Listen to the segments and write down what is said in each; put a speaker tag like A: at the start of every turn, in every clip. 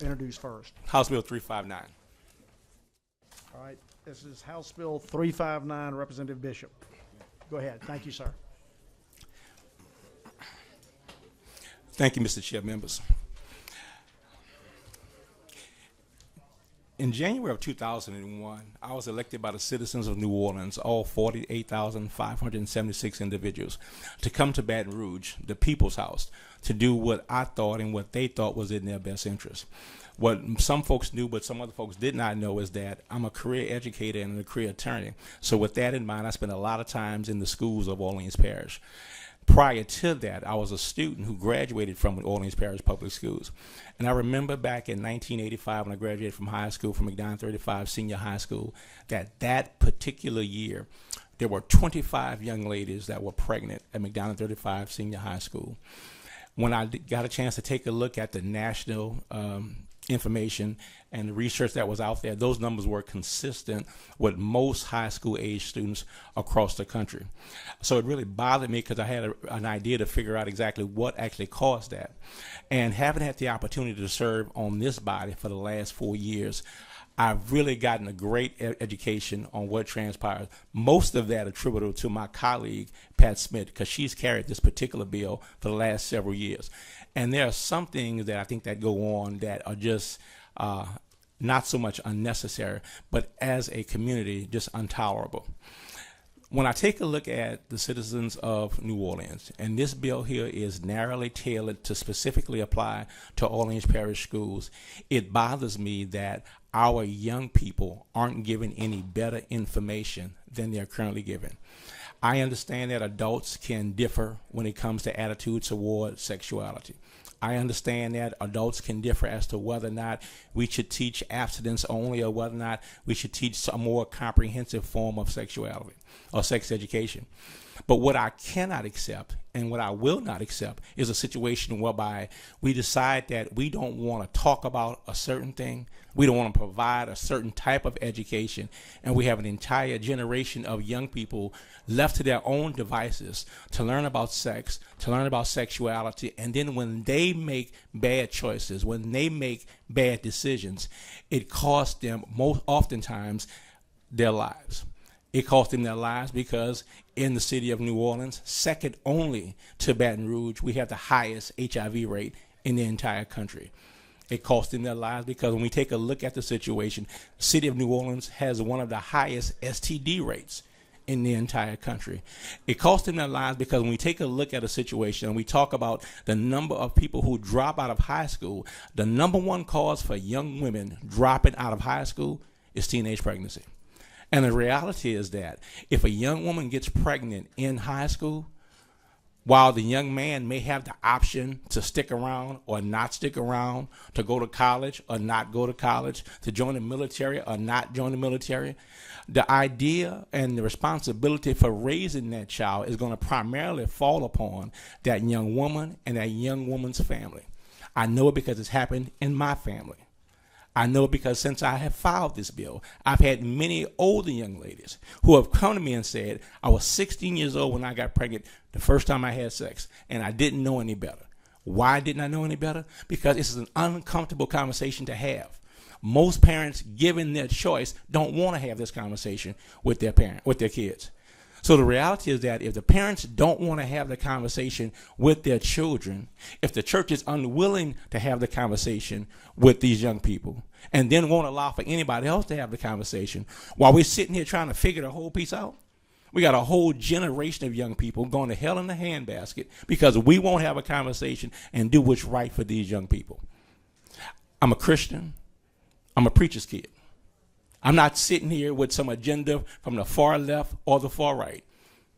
A: introduce first?
B: House Bill 359.
A: All right, this is House Bill 359, Representative Bishop. Go ahead. Thank you, sir.
B: Thank you, Mr. Chair, members. In January of 2001, I was elected by the citizens of New Orleans, all 48,576 individuals, to come to Baton Rouge, the People's House, to do what I thought and what they thought was in their best interest. What some folks knew, but some other folks did not know, is that I'm a career educator and a career attorney. So with that in mind, I spent a lot of times in the schools of Orleans Parish. Prior to that, I was a student who graduated from Orleans Parish Public Schools. And I remember back in 1985 when I graduated from high school, from McDonald 35 Senior High School, that particular year, there were 25 young ladies that were pregnant at McDonald 35 Senior High School. When I got a chance to take a look at the national information and the research that was out there, those numbers were consistent with most high school age students across the country. So it really bothered me because I had an idea to figure out exactly what actually caused that. And having had the opportunity to serve on this body for the last 4 years, I've really gotten a great education on what transpired. Most of that attributable to my colleague, Pat Smith, because she's carried this particular bill for the last several years. And there are some things that I think that go on that are just not so much unnecessary, but as a community, just intolerable. When I take a look at the citizens of New Orleans, and this bill here is narrowly tailored to specifically apply to Orleans Parish schools, it bothers me that our young people aren't given any better information than they're currently given. I understand that adults can differ when it comes to attitudes toward sexuality. I understand that adults can differ as to whether or not we should teach abstinence only or whether or not we should teach a more comprehensive form of sexuality or sex education. But what I cannot accept and what I will not accept is a situation whereby we decide that we don't want to talk about a certain thing, we don't want to provide a certain type of education, and we have an entire generation of young people left to their own devices to learn about sex, to learn about sexuality, and then when they make bad choices, when they make bad decisions, it costs them most oftentimes their lives. It cost them their lives because in the city of New Orleans, second only to Baton Rouge, we have the highest HIV rate in the entire country. It cost them their lives because when we take a look at the situation, the city of New Orleans has one of the highest STD rates in the entire country. It cost them their lives because when we take a look at a situation and we talk about the number of people who drop out of high school, the number one cause for young women dropping out of high school is teenage pregnancy. And the reality is that if a young woman gets pregnant in high school, while the young man may have the option to stick around or not stick around, to go to college or not go to college, to join the military or not join the military, the idea and the responsibility for raising that child is going to primarily fall upon that young woman and that young woman's family. I know it because it's happened in my family. I know it because since I have filed this bill, I've had many older young ladies who have come to me and said, I was 16 years old when I got pregnant the first time I had sex, and I didn't know any better. Why didn't I know any better? Because this is an uncomfortable conversation to have. Most parents, given their choice, don't want to have this conversation with their kids. So the reality is that if the parents don't want to have the conversation with their children, if the church is unwilling to have the conversation with these young people, and then won't allow for anybody else to have the conversation, while we're sitting here trying to figure the whole piece out, we got a whole generation of young people going to hell in a handbasket because we won't have a conversation and do what's right for these young people. I'm a Christian. I'm a preacher's kid. I'm not sitting here with some agenda from the far left or the far right.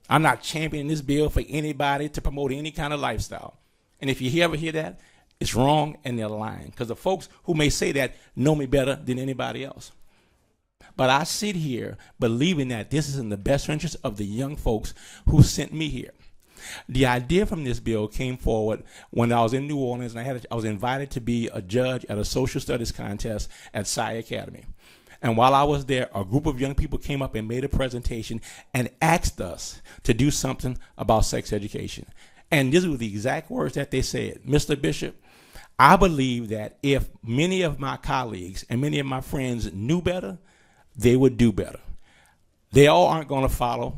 B: I'm not championing this bill for anybody to promote any kind of lifestyle. And if you ever hear that, it's wrong and they're lying. Because the folks who may say that know me better than anybody else. But I sit here believing that this is in the best interest of the young folks who sent me here. The idea from this bill came forward when I was in New Orleans, and I was invited to be a judge at a social studies contest at Sci Academy. And while I was there, a group of young people came up and made a presentation and asked us to do something about sex education. And these were the exact words that they said. Mr. Bishop, I believe that if many of my colleagues and many of my friends knew better, they would do better. They all aren't going to follow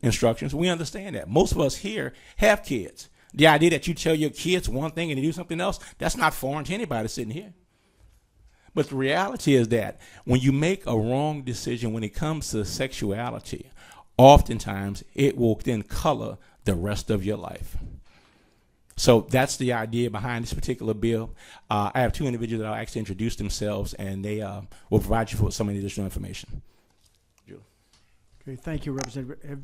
B: instructions. We understand that. Most of us here have kids. The idea that you tell your kids one thing and they do something else, that's not foreign to anybody sitting here. But the reality is that when you make a wrong decision when it comes to sexuality, oftentimes it will then color the rest of your life. So that's the idea behind this particular bill. I have two individuals that will actually introduce themselves, and they will provide you with some additional information. Julie.
A: Okay, thank you, Representative.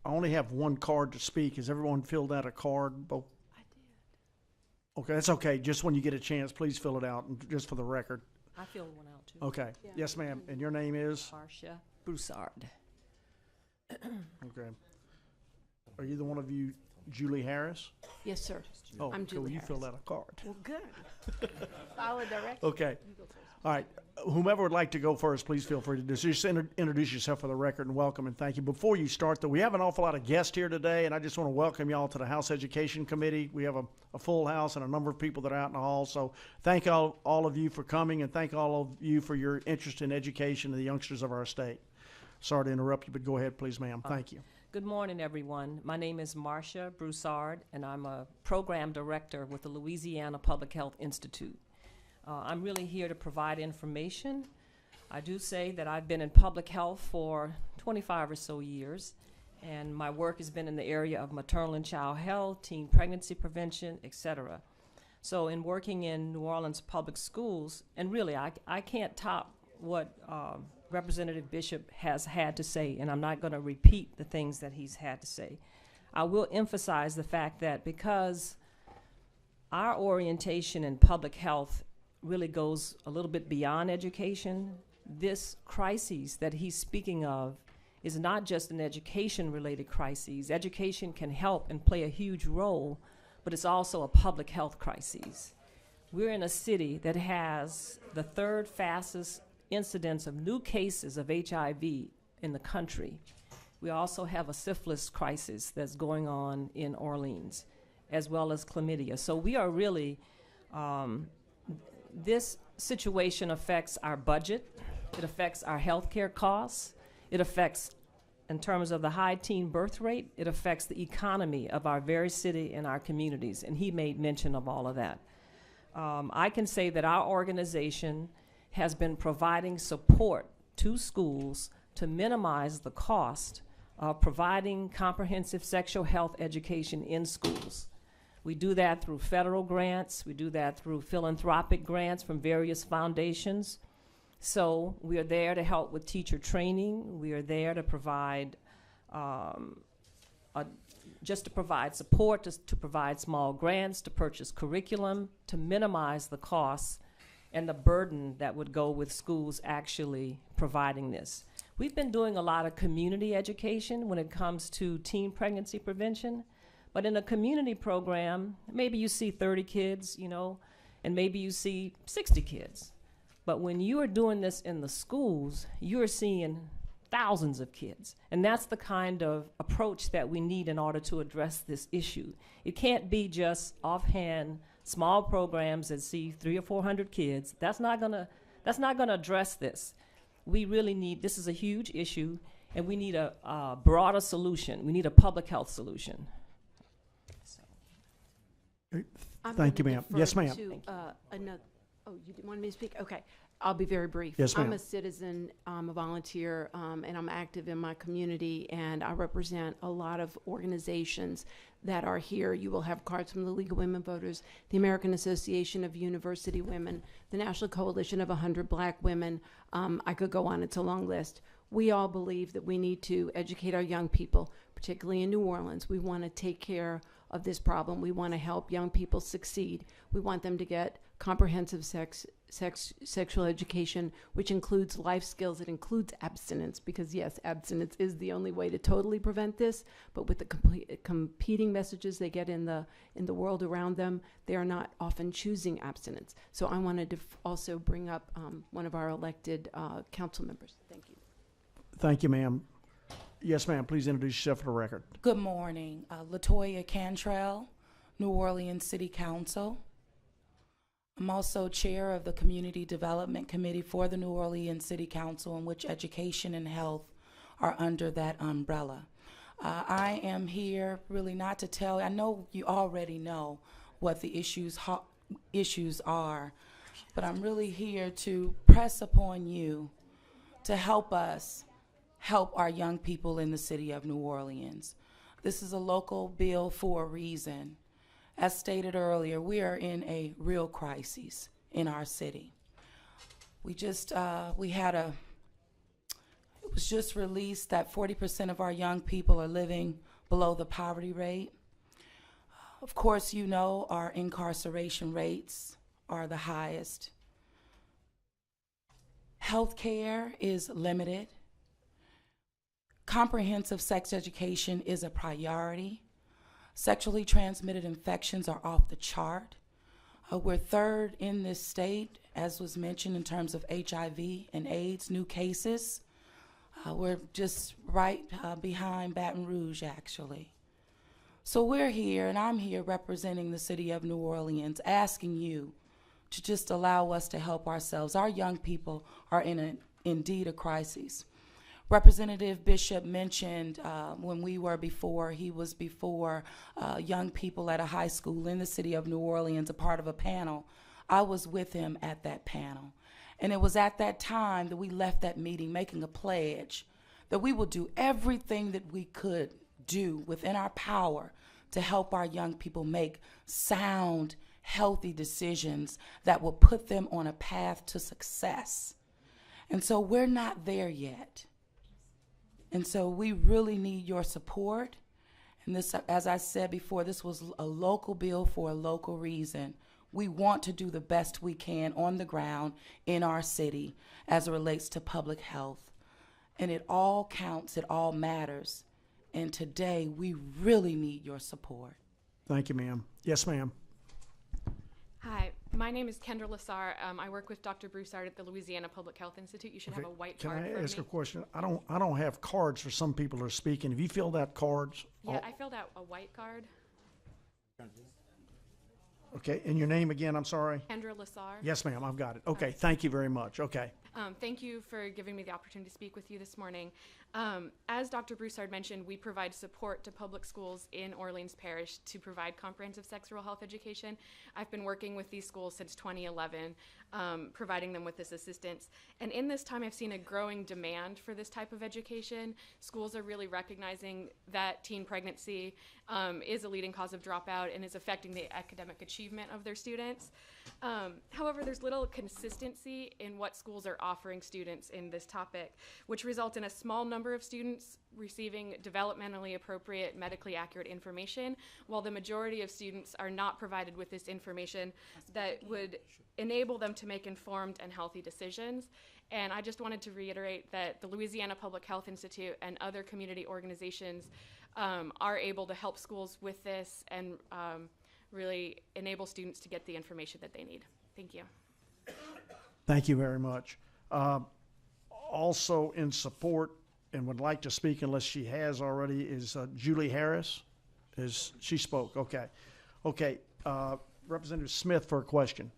A: I only have one card to speak. Has everyone filled out a card? Both?
C: I did.
A: Okay, that's okay. Just when you get a chance, please fill it out, and just for the record.
C: I filled one out too.
A: Okay.
C: Yeah.
A: Yes, ma'am. And your name is?
C: Marsha Broussard.
A: Okay. Are you the one of you, Julie Harris?
C: Yes, sir.
A: Oh,
C: I'm
A: so
C: Julie
A: you
C: Harris.
A: filled out a card.
C: Well, good. Follow directions.
A: Okay.
C: You go first.
A: All right. Whomever would like to go first, please feel free to do so. Just introduce yourself for the record and welcome and thank you. Before you start, though, we have an awful lot of guests here today, and I just want to welcome y'all to the House Education Committee. We have a full house and a number of people that are out in the hall. So thank all of you for coming, and thank all of you for your interest in education and the youngsters of our state. Sorry to interrupt you, but go ahead, please, ma'am. Thank you.
C: Good morning, everyone. My name is Marsha Broussard, and I'm a program director with the Louisiana Public Health Institute. I'm really here to provide information. I do say that I've been in public health for 25 or so years, and my work has been in the area of maternal and child health, teen pregnancy prevention, etc. So in working in New Orleans public schools, and really I can't top what Representative Bishop has had to say, and I'm not going to repeat the things that he's had to say. I will emphasize the fact that because our orientation in public health really goes a little bit beyond education, this crisis that he's speaking of is not just an education-related crisis. Education can help and play a huge role, but it's also a public health crisis. We're in a city that has the third fastest incidence of new cases of HIV in the country. We also have a syphilis crisis that's going on in Orleans, as well as chlamydia. So we are really, this situation affects our budget, it affects our health care costs, it affects, in terms of the high teen birth rate, it affects the economy of our very city and our communities, and he made mention of all of that. I can say that our organization has been providing support to schools to minimize the cost of providing comprehensive sexual health education in schools. We do that through federal grants, we do that through philanthropic grants from various foundations. So we are there to help with teacher training, we are there to provide just to provide support, to provide small grants, to purchase curriculum, to minimize the costs and the burden that would go with schools actually providing this. We've been doing a lot of community education when it comes to teen pregnancy prevention, but in a community program, maybe you see 30 kids, you know, and maybe you see 60 kids. But when you are doing this in the schools, you're seeing thousands of kids. And that's the kind of approach that we need in order to address this issue. It can't be just offhand small programs that see 300 or 400 kids. That's not gonna address this. We really need, this is a huge issue, and we need a broader solution. We need a public health solution. So.
A: Thank you, ma'am. Yes, ma'am.
D: Oh, you didn't want me to speak? Okay. I'll be very brief.
A: Yes, ma'am.
D: I'm a citizen, I'm a volunteer, and I'm active in my community, and I represent a lot of organizations that are here. You will have cards from the League of Women Voters, the American Association of University Women, the National Coalition of 100 Black Women. I could go on, it's a long list. We all believe that we need to educate our young people, particularly in New Orleans. We want to take care of this problem. We want to help young people succeed. We want them to get comprehensive sexual education, which includes life skills. It includes abstinence, because yes, abstinence is the only way to totally prevent this. But with the competing messages they get in the world around them, they are not often choosing abstinence. So I wanted to also bring up one of our elected council members. Thank you.
A: Thank you, ma'am. Yes, ma'am. Please introduce yourself for the record.
E: Good morning. Latoya Cantrell, New Orleans City Council. I'm also chair of the Community Development Committee for the New Orleans City Council, in which education and health are under that umbrella. I am here really not to tell, I know you already know what the issues are, but I'm really here to press upon you to help us help our young people in the city of New Orleans. This is a local bill for a reason. As stated earlier, we are in a real crisis in our city. It was just released that 40% of our young people are living below the poverty rate. Of course, you know our incarceration rates are the highest. Healthcare is limited. Comprehensive sex education is a priority. Sexually transmitted infections are off the chart. We're third in this state, as was mentioned, in terms of HIV and AIDS new cases. We're just right behind Baton Rouge, actually. So we're here, and I'm here representing the city of New Orleans, asking you to just allow us to help ourselves. Our young people are indeed a crisis. Representative Bishop mentioned when we were before, he was before young people at a high school in the city of New Orleans, a part of a panel. I was with him at that panel. And it was at that time that we left that meeting making a pledge that we will do everything that we could do within our power to help our young people make sound, healthy decisions that will put them on a path to success. And so we're not there yet. And so we really need your support. And this, as I said before, this was a local bill for a local reason. We want to do the best we can on the ground in our city as it relates to public health. And it all counts, it all matters. And today, we really need your support.
A: Thank you, ma'am. Yes, ma'am.
F: Hi, my name is Kendra Lassar. I work with Dr. Broussard at the Louisiana Public Health Institute. You should have a white
A: Can
F: card
A: I
F: from
A: ask
F: me.
A: a question? I don't have cards for some people that are speaking. Have you filled out cards?
F: Yeah, I filled out a white card.
A: Okay, and your name again, I'm sorry?
F: Kendra Lassar.
A: Yes, ma'am, I've got it. Okay, thank you very much. Okay.
F: Thank you for giving me the opportunity to speak with you this morning. As Dr. Broussard mentioned, we provide support to public schools in Orleans Parish to provide comprehensive sexual health education. I've been working with these schools since 2011, providing them with this assistance. And in this time, I've seen a growing demand for this type of education. Schools are really recognizing that teen pregnancy is a leading cause of dropout and is affecting the academic achievement of their students. However, there's little consistency in what schools are offering students in this topic, which results in a small number of students receiving developmentally appropriate, medically accurate information, while the majority of students are not provided with this information that would enable them to make informed and healthy decisions. And I just wanted to reiterate that the Louisiana Public Health Institute and other community organizations are able to help schools with this and really enable students to get the information that they need. Thank you.
A: Thank you very much. Also in support and would like to speak unless she has already is Julie Harris. She spoke? Okay. Okay. Representative Smith for a question.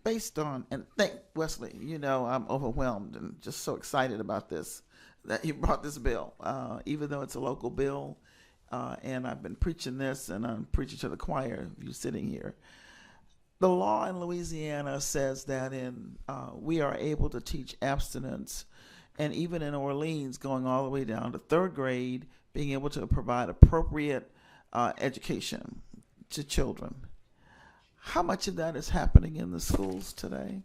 G: Based on, and thank Wesley, you know, I'm overwhelmed and just so excited about this, that you brought this bill, even though it's a local bill, and I've been preaching this and I'm preaching to the choir of you sitting here. The law in Louisiana says that we are able to teach abstinence, and even in Orleans, going all the way down to third grade, being able to provide appropriate education to children. How much of that is happening in the schools today?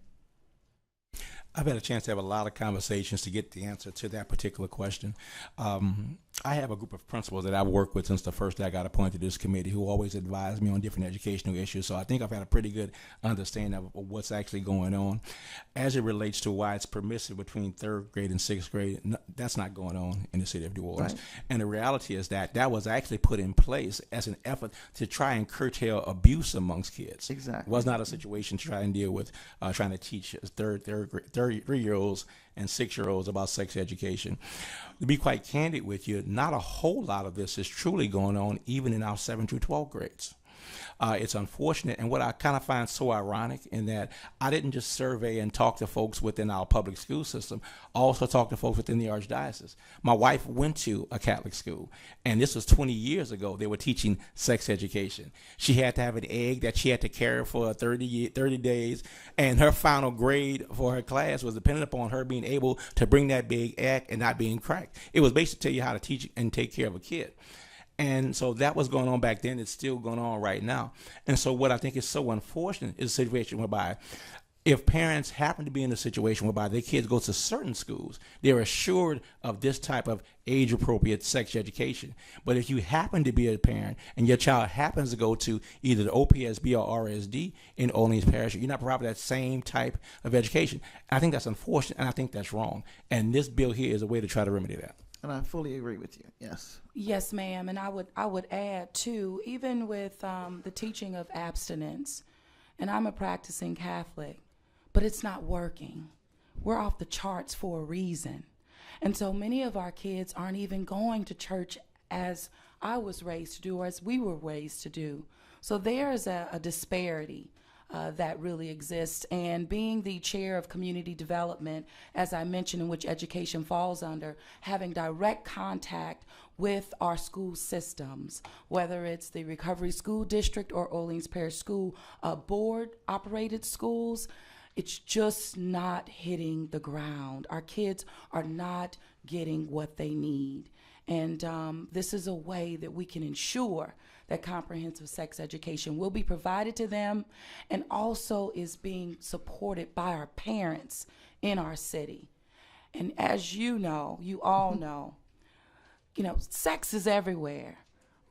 B: I've had a chance to have a lot of conversations to get the answer to that particular question. I have a group of principals that I've worked with since the first day I got appointed to this committee who always advise me on different educational issues. So I think I've had a pretty good understanding of what's actually going on. As it relates to why it's permissive between third grade and sixth grade, that's not going on in the city of New Orleans. Right. And the reality is that that was actually put in place as an effort to try and curtail abuse amongst kids.
G: Exactly.
B: It was not a situation to try and deal with trying to teach three-year-olds and 6-year-olds about sex education. To be quite candid with you, not a whole lot of this is truly going on even in our 7 through 12 grades. It's unfortunate, and what I kind of find so ironic in that I didn't just survey and talk to folks within our public school system, I also talked to folks within the archdiocese. My wife went to a Catholic school, and this was 20 years ago. They were teaching sex education. She had to have an egg that she had to carry for 30 days, and her final grade for her class was dependent upon her being able to bring that big egg and not being cracked. It was basically tell you how to teach and take care of a kid. And so that was going on back then. It's still going on right now. And so what I think is so unfortunate is a situation whereby if parents happen to be in a situation whereby their kids go to certain schools, they're assured of this type of age-appropriate sex education. But if you happen to be a parent and your child happens to go to either the OPSB or RSD in Orleans Parish, you're not providing that same type of education. I think that's unfortunate, and I think that's wrong. And this bill here is a way to try to remedy that.
G: And I fully agree with you. Yes.
E: Yes, ma'am. And I would add too, even with the teaching of abstinence, and I'm a practicing Catholic, but it's not working. We're off the charts for a reason. And so many of our kids aren't even going to church as I was raised to do or as we were raised to do. So there is a disparity that really exists. And being the chair of community development, as I mentioned, in which education falls under, having direct contact with our school systems, whether it's the Recovery School District or Orleans Parish School Board operated schools, it's just not hitting the ground. Our kids are not getting what they need. And this is a way that we can ensure that comprehensive sex education will be provided to them and also is being supported by our parents in our city. And as you know, you all know, sex is everywhere.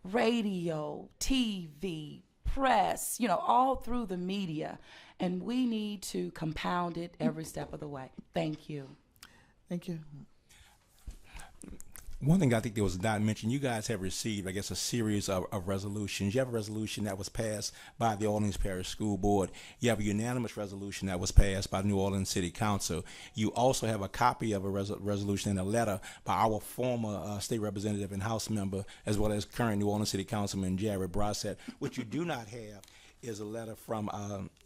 E: Radio, TV, press, all through the media. And we need to compound it every step of the way. Thank you.
G: Thank you.
B: One thing I think that was not mentioned, you guys have received, I guess, a series of resolutions. You have a resolution that was passed by the Orleans Parish School Board. You have a unanimous resolution that was passed by New Orleans City Council. You also have a copy of a resolution and a letter by our former state representative and House member, as well as current New Orleans City Councilman Marsha Broussard. What you do not have is a letter from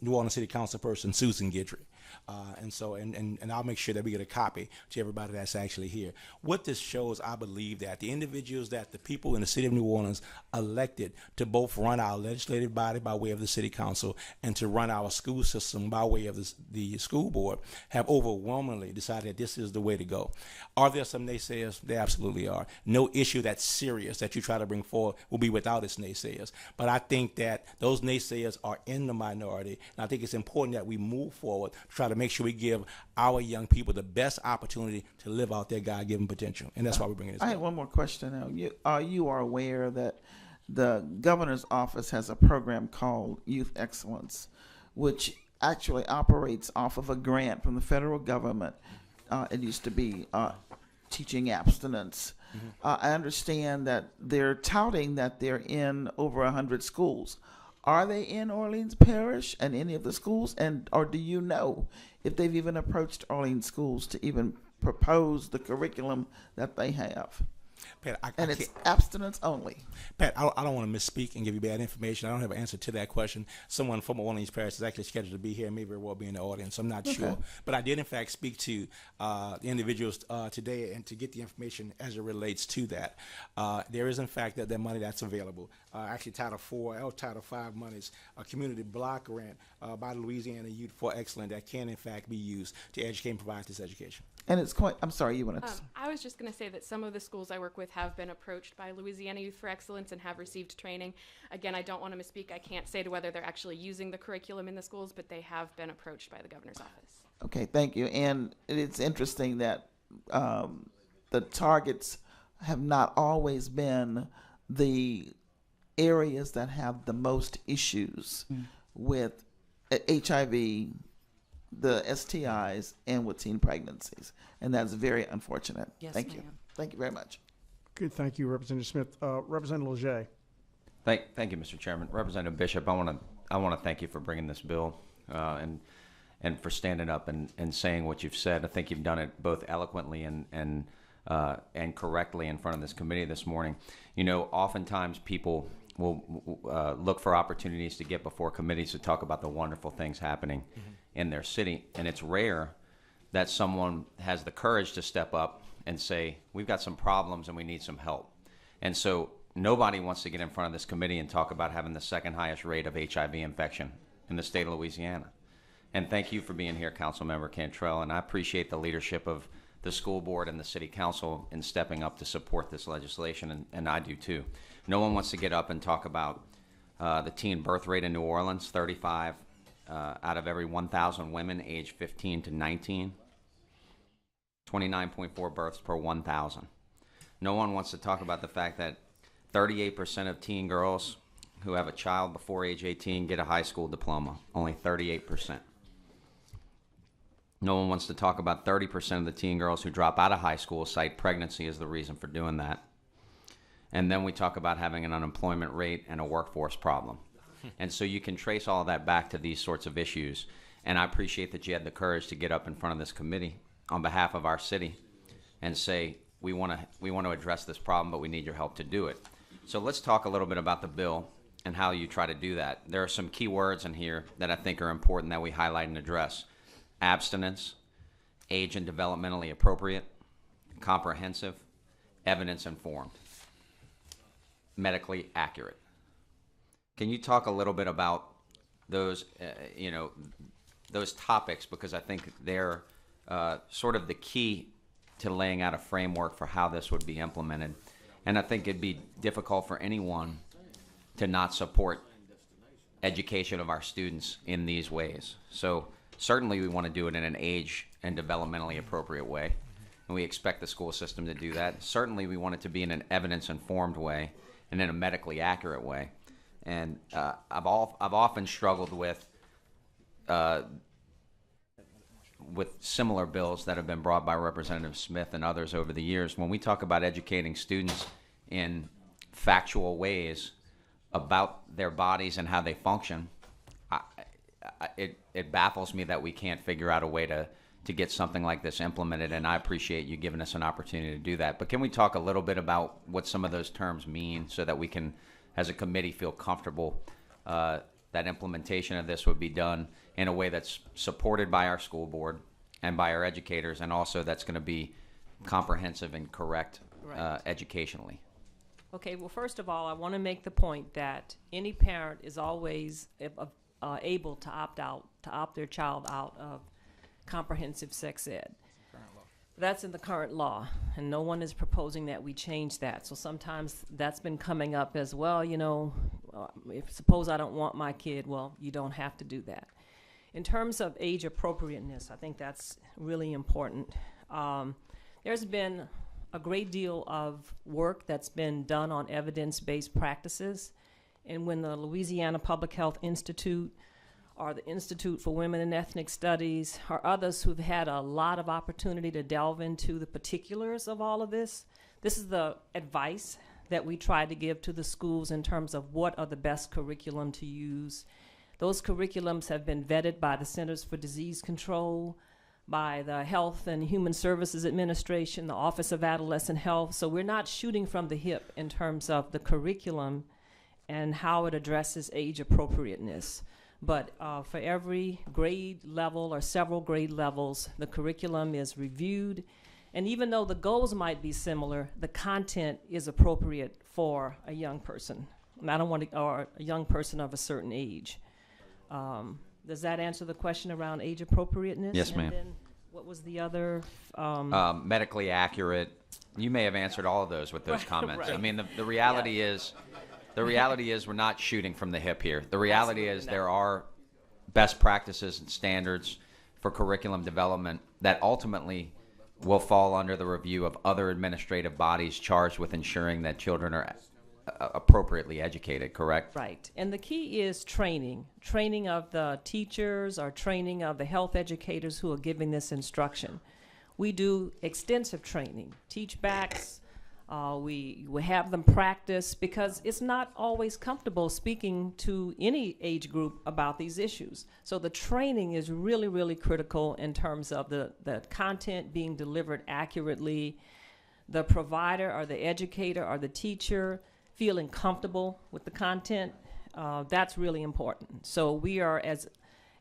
B: New Orleans City Councilperson Susan Guidry. And I'll make sure that we get a copy to everybody that's actually here. What this shows, I believe, that the individuals that the people in the city of New Orleans elected to both run our legislative body by way of the city council and to run our school system by way of the school board have overwhelmingly decided that this is the way to go. Are there some naysayers? There absolutely are. No issue that's serious that you try to bring forward will be without its naysayers. But I think that those naysayers are in the minority, and I think it's important that we move forward to try to make sure we give our young people the best opportunity to live out their God-given potential, and that's why we're bringing this.
G: I have one more question now. You are aware that the governor's office has a program called Youth Excellence, which actually operates off of a grant from the federal government. It used to be teaching abstinence. Mm-hmm. I understand that they're touting that they're in over 100 schools. Are they in Orleans Parish and any of the schools? Or do you know if they've even approached Orleans schools to even propose the curriculum that they have?
B: Pat,
G: it's abstinence only.
B: Pat, I don't want to misspeak and give you bad information. I don't have an answer to that question. Someone from Orleans Parish is actually scheduled to be here and may very well be in the audience. I'm not sure. But I did, in fact, speak to the individuals today and to get the information as it relates to that. There is, in fact, that money that's available. Actually, Title IV or Title V monies, a community block grant by the Louisiana Youth for Excellence that can, in fact, be used to educate and provide this education.
G: And it's quite, I'm sorry, you wanted to.
F: I was just going to say that some of the schools I work with have been approached by Louisiana Youth for Excellence and have received training. Again, I don't want to misspeak. I can't say to whether they're actually using the curriculum in the schools, but they have been approached by the governor's office.
G: Okay, thank you. And it's interesting that the targets have not always been the areas that have the most issues with HIV, the STIs, and with teen pregnancies. And that's very unfortunate.
E: Yes,
G: Thank
E: ma'am.
G: you. Thank you very much.
A: Good, thank you, Representative Smith. Representative Leger.
H: Thank you, Mr. Chairman. Representative Bishop, I want to thank you for bringing this bill and for standing up and saying what you've said. I think you've done it both eloquently and correctly in front of this committee this morning. Oftentimes people look for opportunities to get before committees to talk about the wonderful things happening in their city. And it's rare that someone has the courage to step up and say, we've got some problems and we need some help. And so nobody wants to get in front of this committee and talk about having the second highest rate of HIV infection in the state of Louisiana. And thank you for being here, Councilmember Cantrell, and I appreciate the leadership of the school board and the city council in stepping up to support this legislation, and I do too. No one wants to get up and talk about the teen birth rate in New Orleans, 35 out of every 1,000 women aged 15 to 19, 29.4 births per 1,000. No one wants to talk about the fact that 38% of teen girls who have a child before age 18 get a high school diploma, only 38%. No one wants to talk about 30% of the teen girls who drop out of high school cite pregnancy as the reason for doing that. And then we talk about having an unemployment rate and a workforce problem. And so you can trace all of that back to these sorts of issues. And I appreciate that you had the courage to get up in front of this committee on behalf of our city and say, we want to address this problem, but we need your help to do it. So let's talk a little bit about the bill and how you try to do that. There are some key words in here that I think are important that we highlight and address. Abstinence, age and developmentally appropriate, comprehensive, evidence-informed, medically accurate. Can you talk a little bit about those, those topics, because I think they're sort of the key to laying out a framework for how this would be implemented. And I think it'd be difficult for anyone to not support education of our students in these ways. So certainly we want to do it in an age and developmentally appropriate way, and we expect the school system to do that. Certainly we want it to be in an evidence-informed way and in a medically accurate way. And I've often struggled with similar bills that have been brought by Representative Smith and others over the years. When we talk about educating students in factual ways about their bodies and how they function, it baffles me that we can't figure out a way to get something like this implemented, and I appreciate you giving us an opportunity to do that. But can we talk a little bit about what some of those terms mean so that we can, as a committee, feel comfortable that implementation of this would be done in a way that's supported by our school board and by our educators, and also that's going to be comprehensive and correct educationally?
C: Okay, well, first of all, I want to make the point that any parent is always able to opt their child out of comprehensive sex ed. That's in the current law, and no one is proposing that we change that. So sometimes that's been coming up as well, if suppose I don't want my kid, well, you don't have to do that. In terms of age appropriateness, I think that's really important. There's been a great deal of work that's been done on evidence-based practices, and when the Louisiana Public Health Institute or the Institute for Women and Ethnic Studies or others who've had a lot of opportunity to delve into the particulars of all of this, this is the advice that we try to give to the schools in terms of what are the best curriculum to use. Those curriculums have been vetted by the Centers for Disease Control, by the Health and Human Services Administration, the Office of Adolescent Health. So we're not shooting from the hip in terms of the curriculum and how it addresses age appropriateness. But for every grade level or several grade levels, the curriculum is reviewed. And even though the goals might be similar, the content is appropriate for a young person. Or a young person of a certain age. Does that answer the question around age appropriateness?
H: Yes, ma'am.
C: And then what was the other?
H: Medically accurate. You may have answered all of those with those comments.
C: Right.
H: I mean, the reality is, we're not shooting from the hip here. The reality is there are best practices and standards for curriculum development that ultimately will fall under the review of other administrative bodies charged with ensuring that children are appropriately educated, correct?
C: Right. And the key is training of the teachers or training of the health educators who are giving this instruction. We do extensive training, teach backs. We have them practice because it's not always comfortable speaking to any age group about these issues. So the training is really, really critical in terms of the content being delivered accurately, the provider or the educator or the teacher feeling comfortable with the content, that's really important. So we are,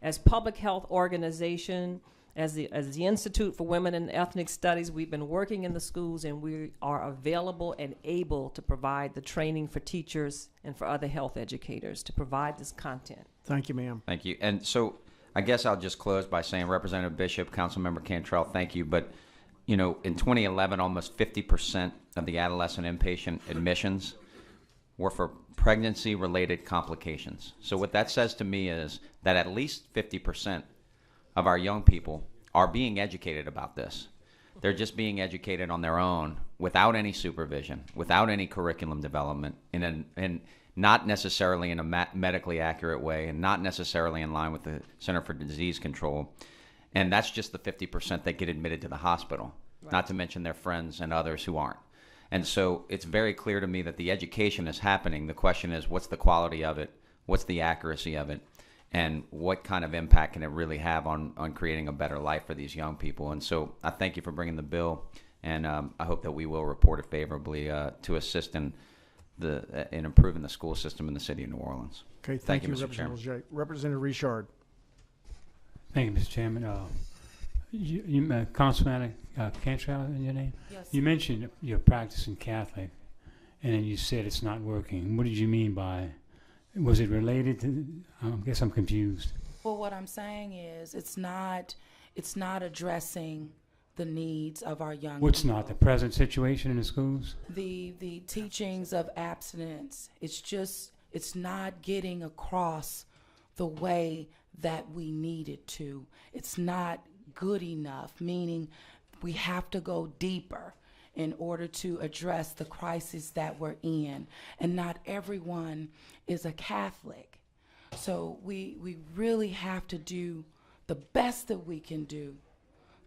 C: as public health organization, as the Institute for Women and Ethnic Studies, we've been working in the schools, and we are available and able to provide the training for teachers and for other health educators to provide this content.
A: Thank you, ma'am.
H: Thank you. And so I guess I'll just close by saying, Representative Bishop, Councilmember Cantrell, thank you. But, you know, in 2011, almost 50% of the adolescent inpatient admissions were for pregnancy-related complications. So what that says to me is that at least 50% of our young people are being educated about this. They're just being educated on their own without any supervision, without any curriculum development, and not necessarily in a medically accurate way, and not necessarily in line with the Center for Disease Control. And that's just the 50% that get admitted to the hospital, right, not to mention their friends and others who aren't. And so it's very clear to me that the education is happening. The question is, what's the quality of it? What's the accuracy of it? And what kind of impact can it really have on creating a better life for these young people? And so I thank you for bringing the bill, and I hope that we will report it favorably to assist in improving the school system in the city of New Orleans.
A: Okay, thank you,
H: Mr. Chairman.
A: Representative Richard.
I: Thank you, Mr. Chairman. Councilman Cantrell, in your name?
E: Yes.
I: You mentioned you're practicing Catholic, and then you said it's not working. What did you mean by? Was it related to? I guess I'm confused.
E: Well, what I'm saying is it's not addressing the needs of our young
I: What's
E: people.
I: not the present situation in the schools?
E: The teachings of abstinence. It's not getting across the way that we need it to. It's not good enough, meaning we have to go deeper in order to address the crisis that we're in. And not everyone is a Catholic. So we really have to do the best that we can do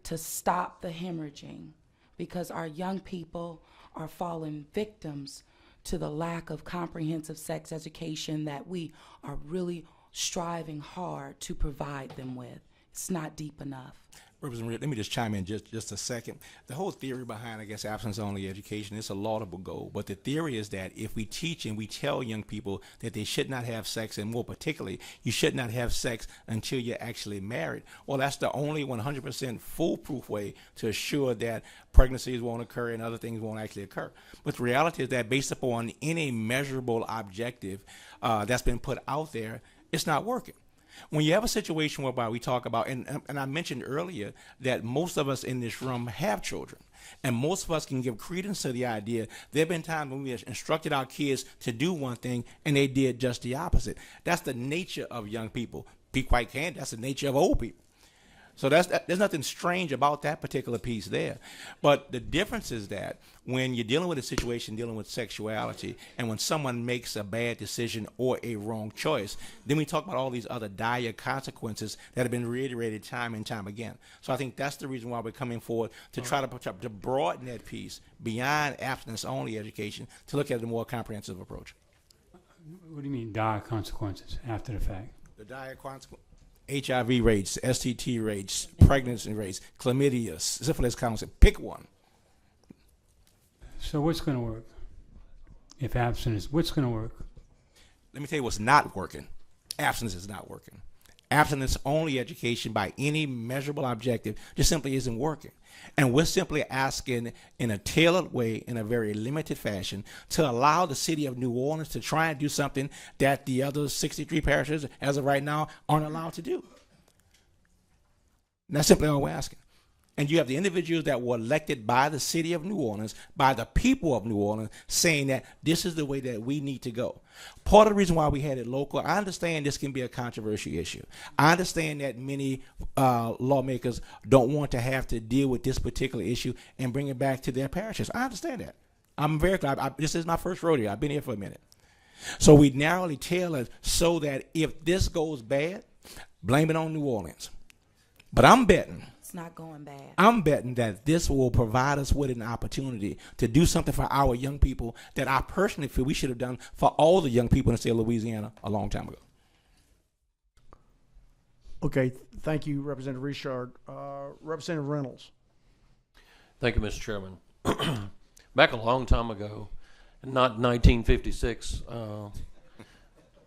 E: to stop the hemorrhaging, because our young people are falling victims to the lack of comprehensive sex education that we are really striving hard to provide them with. It's not deep enough.
B: Representative, let me just chime in just a second. The whole theory behind, I guess, abstinence-only education is a laudable goal, but the theory is that if we teach and we tell young people that they should not have sex, and more particularly, you should not have sex until you're actually married, well, that's the only 100% foolproof way to assure that pregnancies won't occur and other things won't actually occur. But the reality is that based upon any measurable objective that's been put out there, it's not working. When you have a situation whereby we talk about, and I mentioned earlier that most of us in this room have children, and most of us can give credence to the idea there have been times when we have instructed our kids to do one thing and they did just the opposite. That's the nature of young people. Be quite candid, that's the nature of old people. So there's nothing strange about that particular piece there. But the difference is that when you're dealing with a situation dealing with sexuality, and when someone makes a bad decision or a wrong choice, then we talk about all these other dire consequences that have been reiterated time and time again. So I think that's the reason why we're coming forward to try to broaden that piece beyond abstinence-only education to look at a more comprehensive approach.
I: What do you mean dire consequences after the fact?
B: The dire consequences. HIV rates, STT rates, pregnancy rates, chlamydia, syphilis, counseling. Pick one.
I: So what's going to work? If abstinence, what's going to work?
B: Let me tell you what's not working. Abstinence is not working. Abstinence-only education by any measurable objective just simply isn't working. And we're simply asking in a tailored way, in a very limited fashion, to allow the city of New Orleans to try and do something that the other 63 parishes, as of right now, aren't allowed to do. And that's simply all we're asking. And you have the individuals that were elected by the city of New Orleans, by the people of New Orleans, saying that this is the way that we need to go. Part of the reason why we had it local, I understand this can be a controversial issue. I understand that many lawmakers don't want to have to deal with this particular issue and bring it back to their parishes. I understand that. I'm very glad. This is my first rodeo. I've been here for a minute. So we narrowly tailored so that if this goes bad, blame it on New Orleans. But I'm betting.
E: It's not going bad.
B: I'm betting that this will provide us with an opportunity to do something for our young people that I personally feel we should have done for all the young people in the state of Louisiana a long time ago.
A: Okay, thank you, Representative Richard. Representative Reynolds.
J: Thank you, Mr. Chairman. Back a long time ago, Not 1956,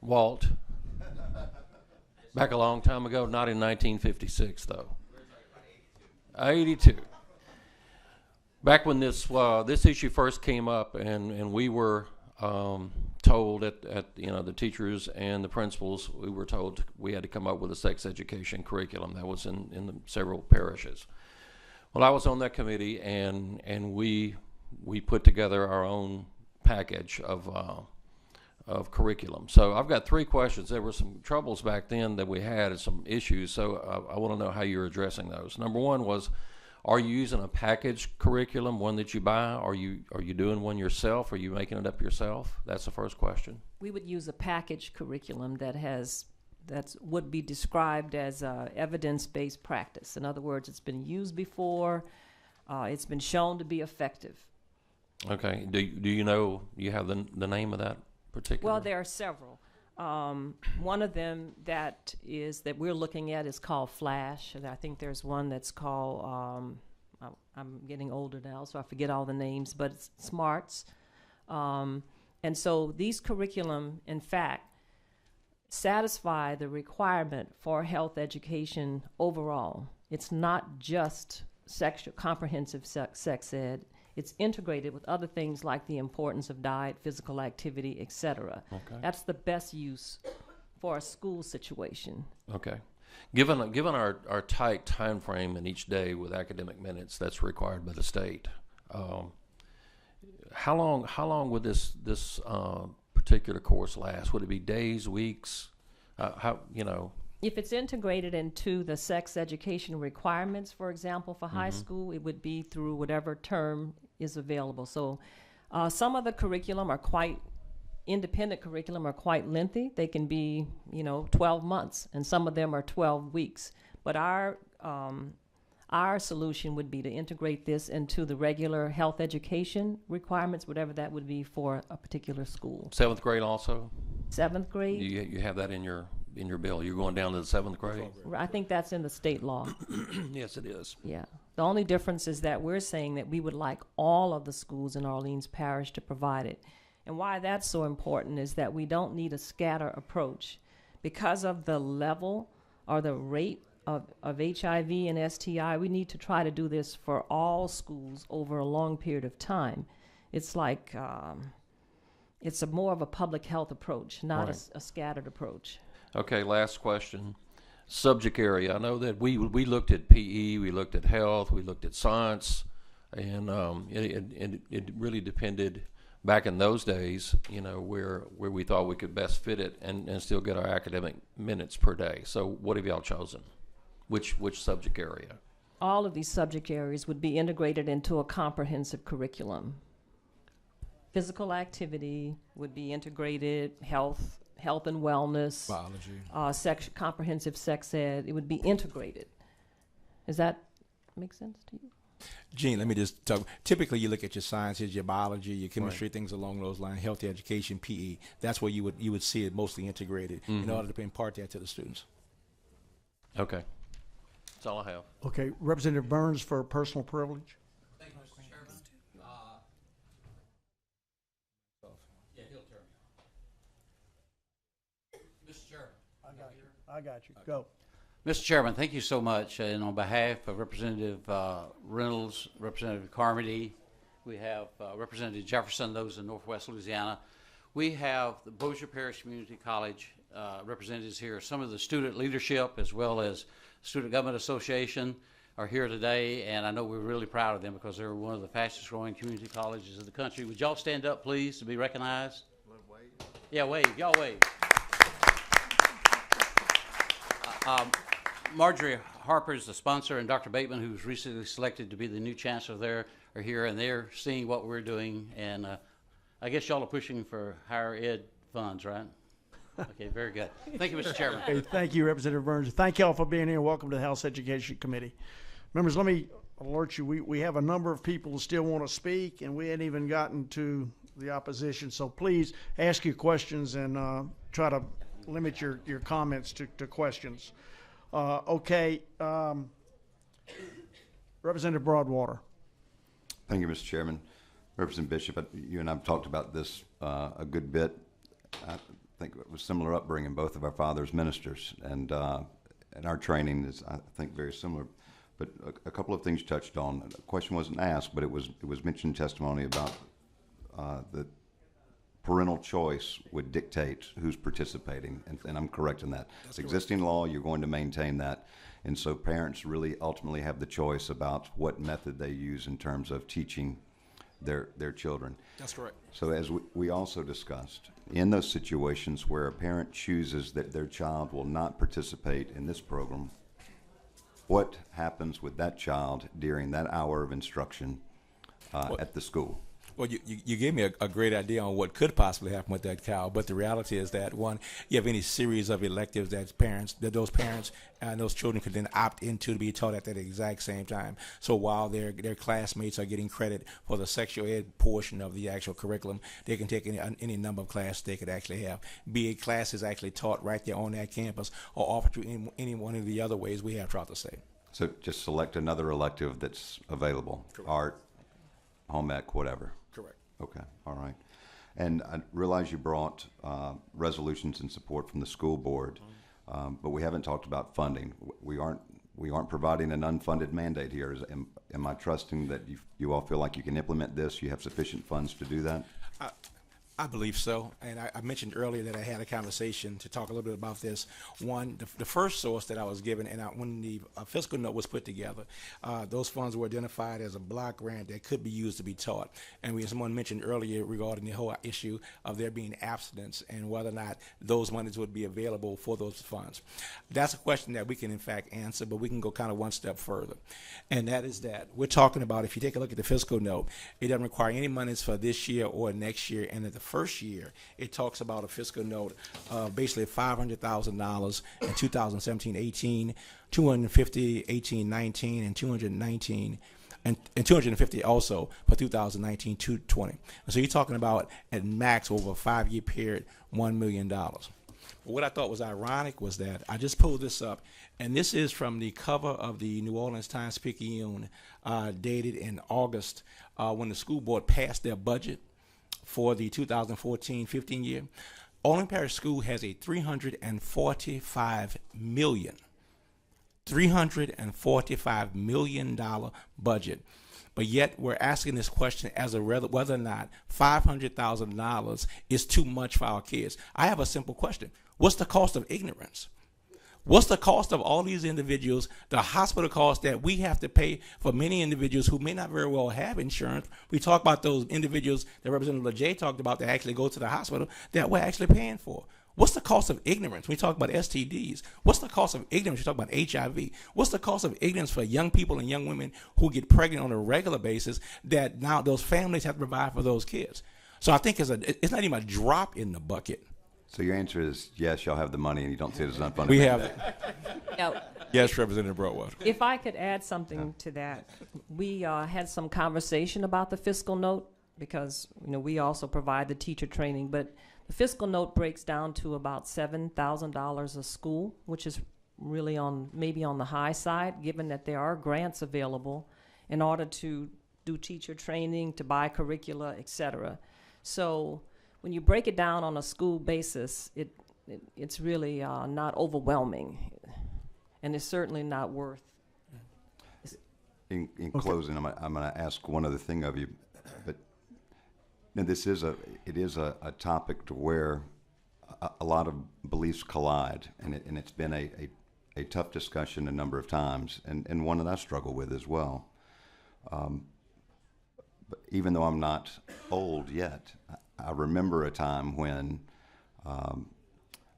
J: Walt. Back a long time ago, not in 1956 though. 82. Back when this issue first came up, and we were told at the teachers and the principals, we were told we had to come up with a sex education curriculum that was in the several parishes. Well, I was on that committee, and we put together our own package of curriculum. So I've got 3 questions. There were some troubles back then that we had and some issues, so I want to know how you're addressing those. Number 1 was, are you using a packaged curriculum, one that you buy? Are you doing one yourself? Are you making it up yourself? That's the first question.
C: We would use a packaged curriculum that would be described as evidence-based practice. In other words, it's been used before, it's been shown to be effective.
J: Okay. Do you have the name of that particular?
C: Well, there are several. One of them that we're looking at is called Flash, and I think there's one that's called, I'm getting older now, so I forget all the names, but it's Smarts. And so these curriculum, in fact, satisfy the requirement for health education overall. It's not just comprehensive sex ed. It's integrated with other things like the importance of diet, physical activity, etc.
J: Okay.
C: That's the best use for a school situation.
J: Okay. Given our tight time frame in each day with academic minutes that's required by the state, how long would this particular course last? Would it be days, weeks?
C: If it's integrated into the sex education requirements, for example, for high school, it would be through whatever term is available. So some of the curriculum independent curriculum are quite lengthy. They can be, 12 months, and some of them are 12 weeks. But our solution would be to integrate this into the regular health education requirements, whatever that would be for a particular school.
J: 7th grade also?
C: 7th grade?
J: You have that in your bill. You're going down to the 7th grade?
C: I think that's in the state law.
J: Yes, it is.
C: Yeah. The only difference is that we're saying that we would like all of the schools in Orleans Parish to provide it. And why that's so important is that we don't need a scatter approach. Because of the level or the rate of HIV and STI, we need to try to do this for all schools over a long period of time. It's like, it's more of a public health approach, not
J: Right.
C: a scattered approach.
J: Okay, last question. Subject area. I know that we looked at PE, we looked at health, we looked at science, and it really depended back in those days, where we thought we could best fit it and still get our academic minutes per day. So what have y'all chosen? Which subject area?
C: All of these subject areas would be integrated into a comprehensive curriculum. Physical activity would be integrated, health and wellness,
B: Biology.
C: comprehensive sex ed. It would be integrated. Does that make sense to you?
B: Gene, let me just talk. Typically, you look at your sciences, your biology, your chemistry, things along those lines, health education, PE. That's where you would see it mostly integrated in order to impart that to the students.
J: Okay. That's all I have.
A: Okay, Representative Burns for personal privilege.
K: Thank you, Mr. Chairman. Yeah, he'll turn me on. Mr. Chairman.
A: I got you. Go.
K: Mr. Chairman, thank you so much. And on behalf of Representative Reynolds, Representative Carmody, we have Representative Jefferson, those in Northwest Louisiana. We have the Bossier Parish Community College representatives here. Some of the student leadership as well as Student Government Association are here today, and I know we're really proud of them because they're one of the fastest growing community colleges in the country. Would y'all stand up, please, to be recognized? Wave. Yeah, wave. Y'all wave. Marjorie Harper is the sponsor, and Dr. Bateman, who was recently selected to be the new chancellor there, are here, and they're seeing what we're doing. And I guess y'all are pushing for higher ed funds, right? Okay, very good. Thank you, Mr. Chairman.
A: Okay, thank you, Representative Burns. Thank you all for being here. Welcome to the House Education Committee. Members, let me alert you, we have a number of people who still want to speak, and we hadn't even gotten to the opposition. So please ask your questions and try to limit your comments to questions. Representative Broadwater.
L: Thank you, Mr. Chairman. Representative Bishop, you and I have talked about this a good bit. I think it was similar upbringing. Both of our fathers ministers, and our training is, I think, very similar. But a couple of things you touched on. The question wasn't asked, but it was mentioned in testimony about the parental choice would dictate who's participating, and I'm correct in that. It's existing law, you're going to maintain that. And so parents really ultimately have the choice about what method they use in terms of teaching their children.
B: That's correct.
L: So as we also discussed, in those situations where a parent chooses that their child will not participate in this program, what happens with that child during that hour of instruction at the school?
B: Well, you gave me a great idea on what could possibly happen with that child, but the reality is that, one, you have any series of electives that those parents and those children could then opt into to be taught at that exact same time. So while their classmates are getting credit for the sexual ed portion of the actual curriculum, they can take any number of classes they could actually have. Be it classes actually taught right there on that campus or offered through any one of the other ways we have throughout the state.
L: So just select another elective that's available. Correct. Art, home ec, whatever.
B: Correct.
L: Okay, all right. And I realize you brought resolutions in support from the school board, but we haven't talked about funding. We aren't providing an unfunded mandate here. Am I trusting that you all feel like you can implement this? You have sufficient funds to do that?
B: I believe so, and I mentioned earlier that I had a conversation to talk a little bit about this. One, the first source that I was given, and when the fiscal note was put together, those funds were identified as a block grant that could be used to be taught. And someone mentioned earlier regarding the whole issue of there being abstinence and whether or not those monies would be available for those funds. That's a question that we can in fact answer, but we can go kind of one step further. And that is that we're talking about, if you take a look at the fiscal note, it doesn't require any monies for this year or next year, and at the first year, it talks about a fiscal note of basically $500,000 in 2017-18, 250 18-19, and 219 and 250 also for 2019-20. And so you're talking about at max over a 5-year period, $1 million. But what I thought was ironic was that I just pulled this up, and this is from the cover of the New Orleans Times-Picayune, dated in August, when the school board passed their budget for the 2014-15 year. Orleans Parish School has a $345 million budget. But yet we're asking this question as a whether or not $500,000 is too much for our kids. I have a simple question. What's the cost of ignorance? What's the cost of all these individuals, the hospital costs that we have to pay for many individuals who may not very well have insurance? We talk about those individuals that Representative LeJay talked about that actually go to the hospital that we're actually paying for. What's the cost of ignorance? We talk about STDs. What's the cost of ignorance? We talk about HIV. What's the cost of ignorance for young people and young women who get pregnant on a regular basis that now those families have to provide for those kids? So I think it's not even a drop in the bucket.
L: So your answer is yes, y'all have the money, and you don't see it as unfunded.
B: We have it.
C: Now,
B: Yes, Representative Broadwater.
C: if I could add something to that, we had some conversation about the fiscal note because we also provide the teacher training, but the fiscal note breaks down to about $7,000 a school, which is really maybe on the high side, given that there are grants available in order to do teacher training, to buy curricula, et cetera. So when you break it down on a school basis, it's really not overwhelming, and it's certainly not worth.
L: In closing, I'm going to ask one other thing of you, but this is a topic to where a lot of beliefs collide, and it's been a tough discussion a number of times, and one that I struggle with as well. But even though I'm not old yet, I remember a time when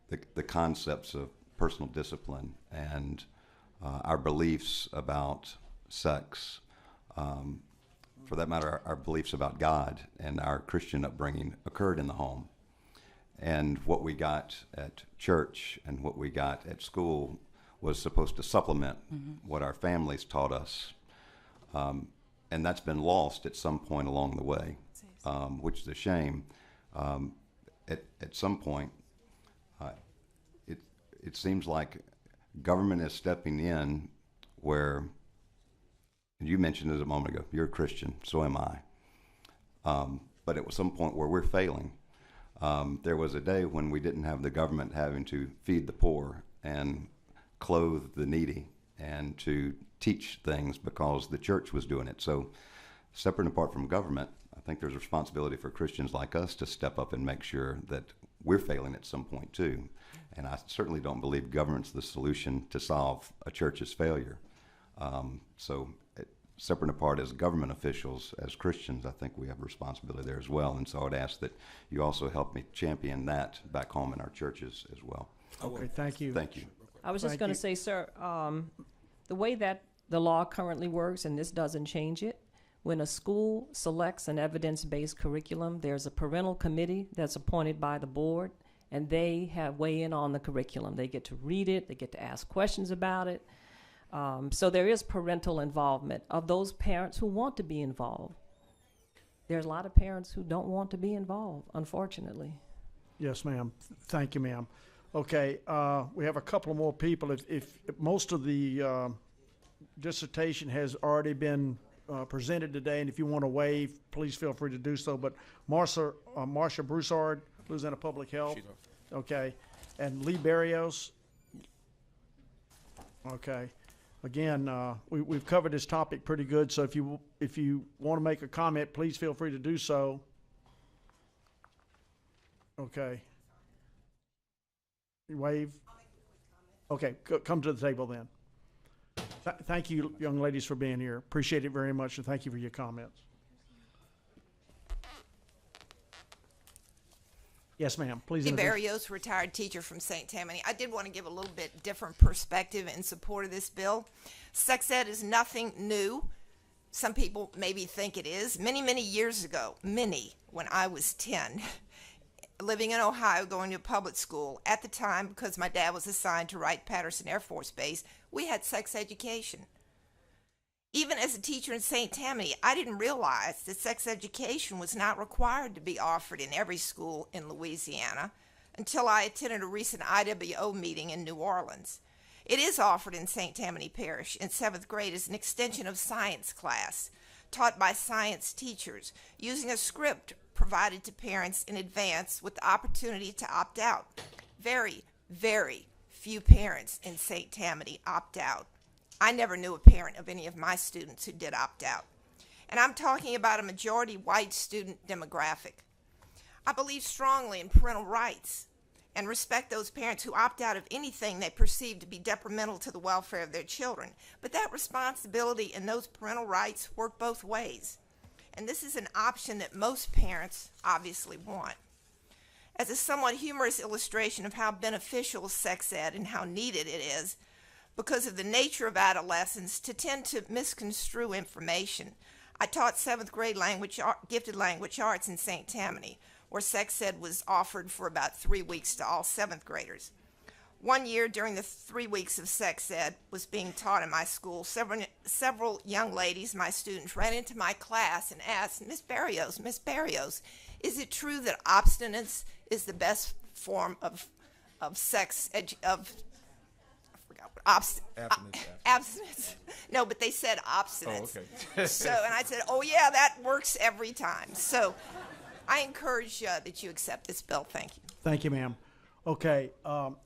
L: the concepts of personal discipline and our beliefs about sex, for that matter, our beliefs about God and our Christian upbringing occurred in the home. And what we got at church and what we got at school was supposed to supplement what our families taught us. And that's been lost at some point along the way, which is a shame. At some point, it seems like government is stepping in where, and you mentioned it a moment ago, you're a Christian, so am I. But at some point where we're failing, there was a day when we didn't have the government having to feed the poor and clothe the needy and to teach things because the church was doing it. So separate and apart from government, I think there's a responsibility for Christians like us to step up and make sure that we're failing at some point too. And I certainly don't believe government's the solution to solve a church's failure. Separate and apart as government officials, as Christians, I think we have a responsibility there as well. And so I would ask that you also help me champion that back home in our churches as well.
A: Okay, thank you.
L: Thank you.
C: I was just going to say, sir, the way that the law currently works, and this doesn't change it, when a school selects an evidence-based curriculum, there's a parental committee that's appointed by the board, and they have weigh in on the curriculum. They get to read it, they get to ask questions about it. So there is parental involvement of those parents who want to be involved. There's a lot of parents who don't want to be involved, unfortunately.
A: Yes, ma'am. Thank you, ma'am. Okay, we have a couple of more people. If most of the dissertation has already been presented today, and if you want to waive, please feel free to do so. But Marsha Broussard, Louisiana Public Health. Okay, and Lee Barrios. Okay. Again, we've covered this topic pretty good, so if you want to make a comment, please feel free to do so. Okay. You wave? Okay, come to the table then. Thank you, young ladies, for being here. Appreciate it very much, and thank you for your comments. Yes, ma'am. Please.
M: Lee Barrios, retired teacher from St. Tammany. I did want to give a little bit different perspective in support of this bill. Sex ed is nothing new. Some people maybe think it is. Many years ago, when I was 10, living in Ohio, going to a public school, at the time, because my dad was assigned to Wright-Patterson Air Force Base, we had sex education. Even as a teacher in St. Tammany, I didn't realize that sex education was not required to be offered in every school in Louisiana until I attended a recent IWO meeting in New Orleans. It is offered in St. Tammany Parish in 7th grade as an extension of science class, taught by science teachers, using a script provided to parents in advance with the opportunity to opt out. Very few parents in St. Tammany opt out. I never knew a parent of any of my students who did opt out. And I'm talking about a majority white student demographic. I believe strongly in parental rights and respect those parents who opt out of anything they perceive to be detrimental to the welfare of their children. But that responsibility and those parental rights work both ways. And this is an option that most parents obviously want. As a somewhat humorous illustration of how beneficial sex ed and how needed it is, because of the nature of adolescence to tend to misconstrue information, I taught 7th grade gifted language arts in St. Tammany, where sex ed was offered for about 3 weeks to all 7th graders. One year during the 3 weeks of sex ed was being taught in my school, several young ladies, my students, ran into my class and asked, Miss Barrios, is it true that abstinence is the best form of sex abstinence. No, but they said obstinence. Oh, okay. And I said, oh yeah, that works every time. So I encourage that you accept this bill. Thank you.
A: Thank you, ma'am. Okay,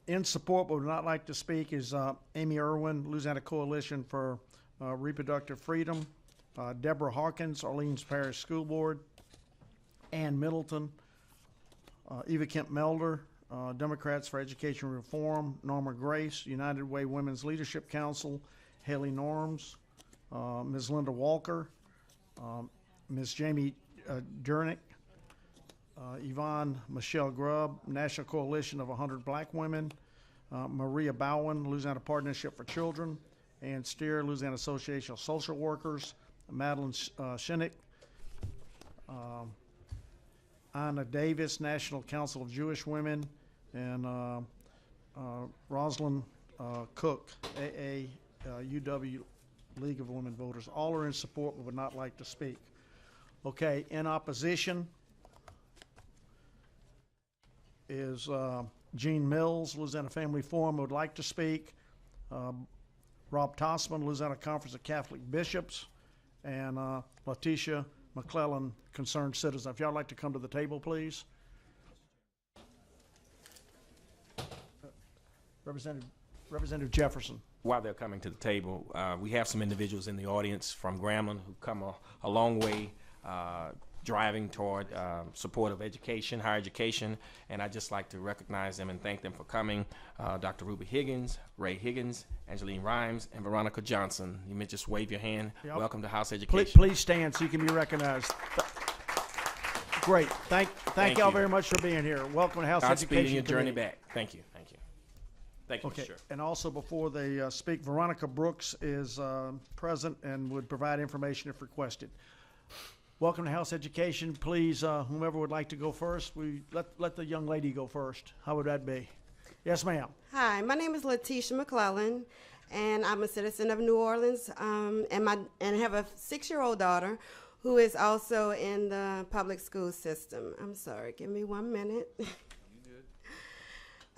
A: in support but would not like to speak is Amy Irwin, Louisiana Coalition for Reproductive Freedom, Deborah Hawkins, Orleans Parish School Board, Ann Middleton, Eva Kemp Melder, Democrats for Education Reform, Norma Grace, United Way Women's Leadership Council, Haley Norms, Ms. Linda Walker, Ms. Jamie Durnick, Yvonne Michelle Grubb, National Coalition of 100 Black Women, Maria Bowen, Louisiana Partnership for Children, Ann Steer, Louisiana Association of Social Workers, Madeline Shinnick, Anna Davis, National Council of Jewish Women, and Rosalind Cook, UW League of Women Voters. All are in support but would not like to speak. Okay, in opposition is Gene Mills, Louisiana Family Forum, would like to speak. Rob Tossman, Louisiana Conference of Catholic Bishops, and Letitia McClellan Concerned Citizen. If y'all like to come to the table, please. Representative Jefferson.
N: While they're coming to the table, we have some individuals in the audience from Grambling who've come a long way driving toward support of education, higher education, and I'd just like to recognize them and thank them for coming. Dr. Ruby Higgins, Ray Higgins, Angeline Rhymes, and Veronica Johnson. You may just wave your hand.
A: Yep.
N: Welcome to House Education.
A: Please stand so you can be recognized. Great. Thank y'all
N: you
A: very much for being here. Welcome to House
N: Godspeed
A: Education
N: in your journey
A: Committee.
N: back. Thank you. Thank you,
A: Okay,
N: Mr. Chair.
A: and also before they speak, Veronica Brooks is present and would provide information if requested. Welcome to House Education. Please, whomever would like to go first, we let the young lady go first. How would that be? Yes, ma'am.
O: Hi, my name is Letitia McClellan, and I'm a citizen of New Orleans, and have a 6-year-old daughter who is also in the public school system. I'm sorry, give me 1 minute.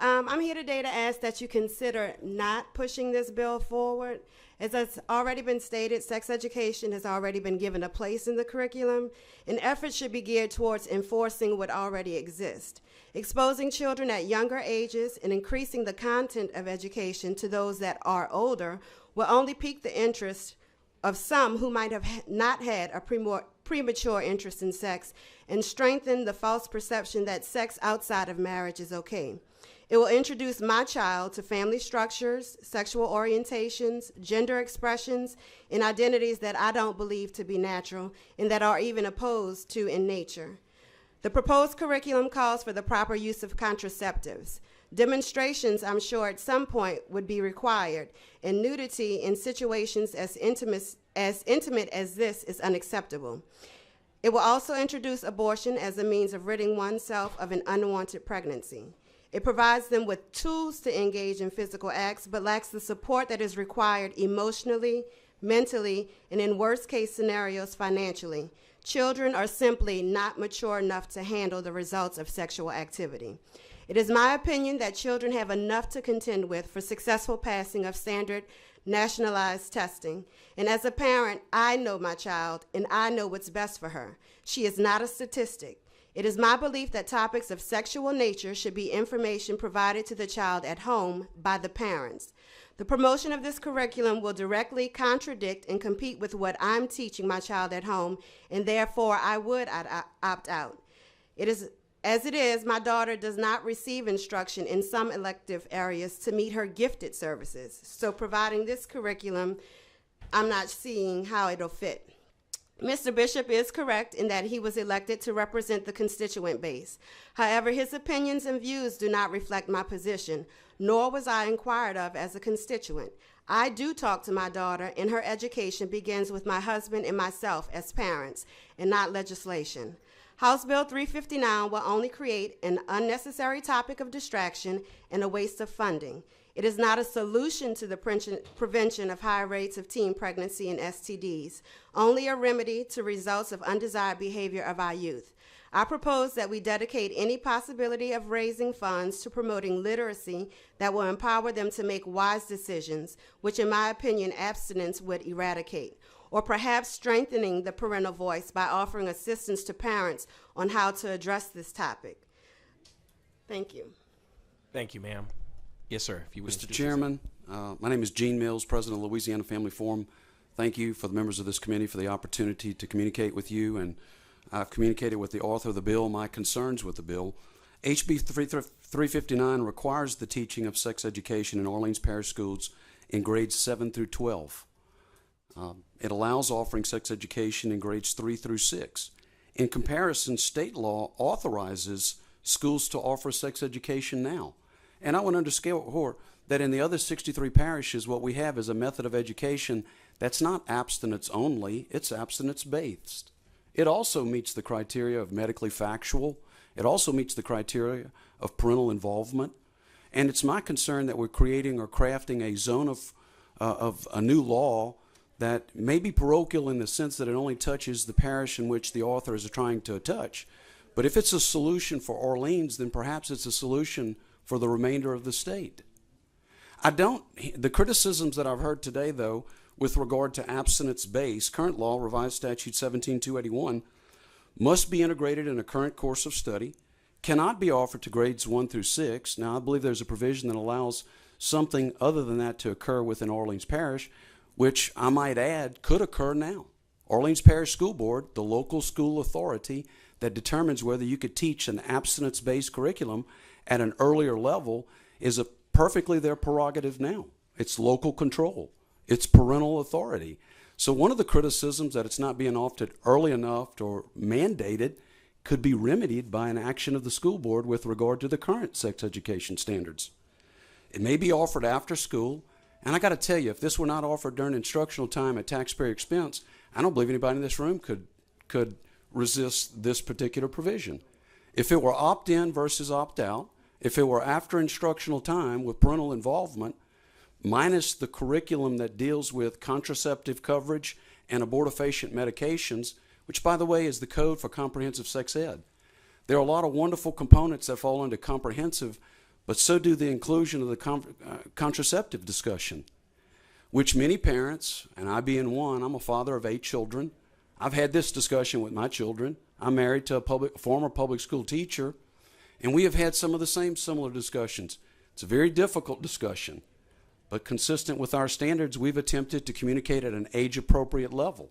O: I'm here today to ask that you consider not pushing this bill forward. As has already been stated, sex education has already been given a place in the curriculum, and efforts should be geared towards enforcing what already exists. Exposing children at younger ages and increasing the content of education to those that are older will only pique the interest of some who might have not had a premature interest in sex and strengthen the false perception that sex outside of marriage is okay. It will introduce my child to family structures, sexual orientations, gender expressions, and identities that I don't believe to be natural and that are even opposed to in nature. The proposed curriculum calls for the proper use of contraceptives. Demonstrations, I'm sure, at some point would be required, and nudity in situations as intimate as this is unacceptable. It will also introduce abortion as a means of ridding oneself of an unwanted pregnancy. It provides them with tools to engage in physical acts, but lacks the support that is required emotionally, mentally, and in worst-case scenarios, financially. Children are simply not mature enough to handle the results of sexual activity. It is my opinion that children have enough to contend with for successful passing of standard nationalized testing. And as a parent, I know my child, and I know what's best for her. She is not a statistic. It is my belief that topics of sexual nature should be information provided to the child at home by the parents. The promotion of this curriculum will directly contradict and compete with what I'm teaching my child at home, and therefore I would opt out. As it is, my daughter does not receive instruction in some elective areas to meet her gifted services. So providing this curriculum, I'm not seeing how it'll fit. Mr. Bishop is correct in that he was elected to represent the constituent base. However, his opinions and views do not reflect my position, nor was I inquired of as a constituent. I do talk to my daughter, and her education begins with my husband and myself as parents, and not legislation. House Bill 359 will only create an unnecessary topic of distraction and a waste of funding. It is not a solution to the prevention of high rates of teen pregnancy and STDs, only a remedy to results of undesired behavior of our youth. I propose that we dedicate any possibility of raising funds to promoting literacy that will empower them to make wise decisions, which in my opinion abstinence would eradicate, or perhaps strengthening the parental voice by offering assistance to parents on how to address this topic. Thank you.
N: Thank you, ma'am. Yes, sir. If you would
P: Mr. Chairman, my name is Gene Mills, President of Louisiana Family Forum. Thank you for the members of this committee for the opportunity to communicate with you, and I've communicated with the author of the bill my concerns with the bill. HB 359 requires the teaching of sex education in Orleans Parish schools in grades 7 through 12. It allows offering sex education in grades 3 through 6. In comparison, state law authorizes schools to offer sex education now. And I want to underscore that in the other 63 parishes, what we have is a method of education that's not abstinence only, it's abstinence-based. It also meets the criteria of medically factual. It also meets the criteria of parental involvement. And it's my concern that we're creating or crafting a zone of a new law that may be parochial in the sense that it only touches the parish in which the author is trying to touch. But if it's a solution for Orleans, then perhaps it's a solution for the remainder of the state. The criticisms that I've heard today, though, with regard to abstinence-based, current law, revised statute 17281, must be integrated in a current course of study, cannot be offered to grades 1 through 6. Now, I believe there's a provision that allows something other than that to occur within Orleans Parish, which I might add could occur now. Orleans Parish School Board, the local school authority that determines whether you could teach an abstinence-based curriculum at an earlier level, is perfectly their prerogative now. It's local control. It's parental authority. So one of the criticisms that it's not being offered early enough or mandated could be remedied by an action of the school board with regard to the current sex education standards. It may be offered after school, and I got to tell you, if this were not offered during instructional time at taxpayer expense, I don't believe anybody in this room could resist this particular provision. If it were opt-in versus opt-out, if it were after instructional time with parental involvement, minus the curriculum that deals with contraceptive coverage and abortifacient medications, which, by the way, is the code for comprehensive sex ed. There are a lot of wonderful components that fall into comprehensive, but so do the inclusion of the contraceptive discussion, which many parents, and I being one, I'm a father of 8 children. I've had this discussion with my children. I'm married to a former public school teacher, and we have had some of the same similar discussions. It's a very difficult discussion, but consistent with our standards, we've attempted to communicate at an age-appropriate level.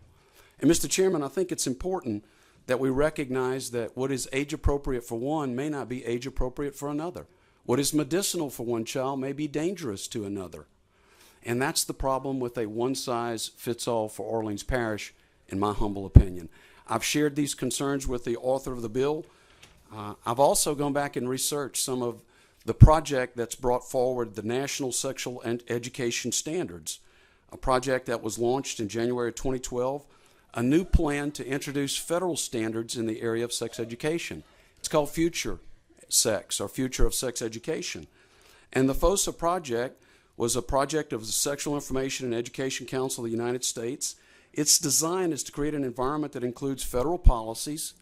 P: And Mr. Chairman, I think it's important that we recognize that what is age-appropriate for one may not be age-appropriate for another. What is medicinal for one child may be dangerous to another. And that's the problem with a one-size-fits-all for Orleans Parish, in my humble opinion. I've shared these concerns with the author of the bill. I've also gone back and researched some of the project that's brought forward the National Sexual Education Standards, a project that was launched in January of 2012, a new plan to introduce federal standards in the area of sex education. It's called Future Sex, or Future of Sex Education. And the FOSA project was a project of the Sexual Information and Education Council of the United States. Its design is to create an environment that includes federal policies.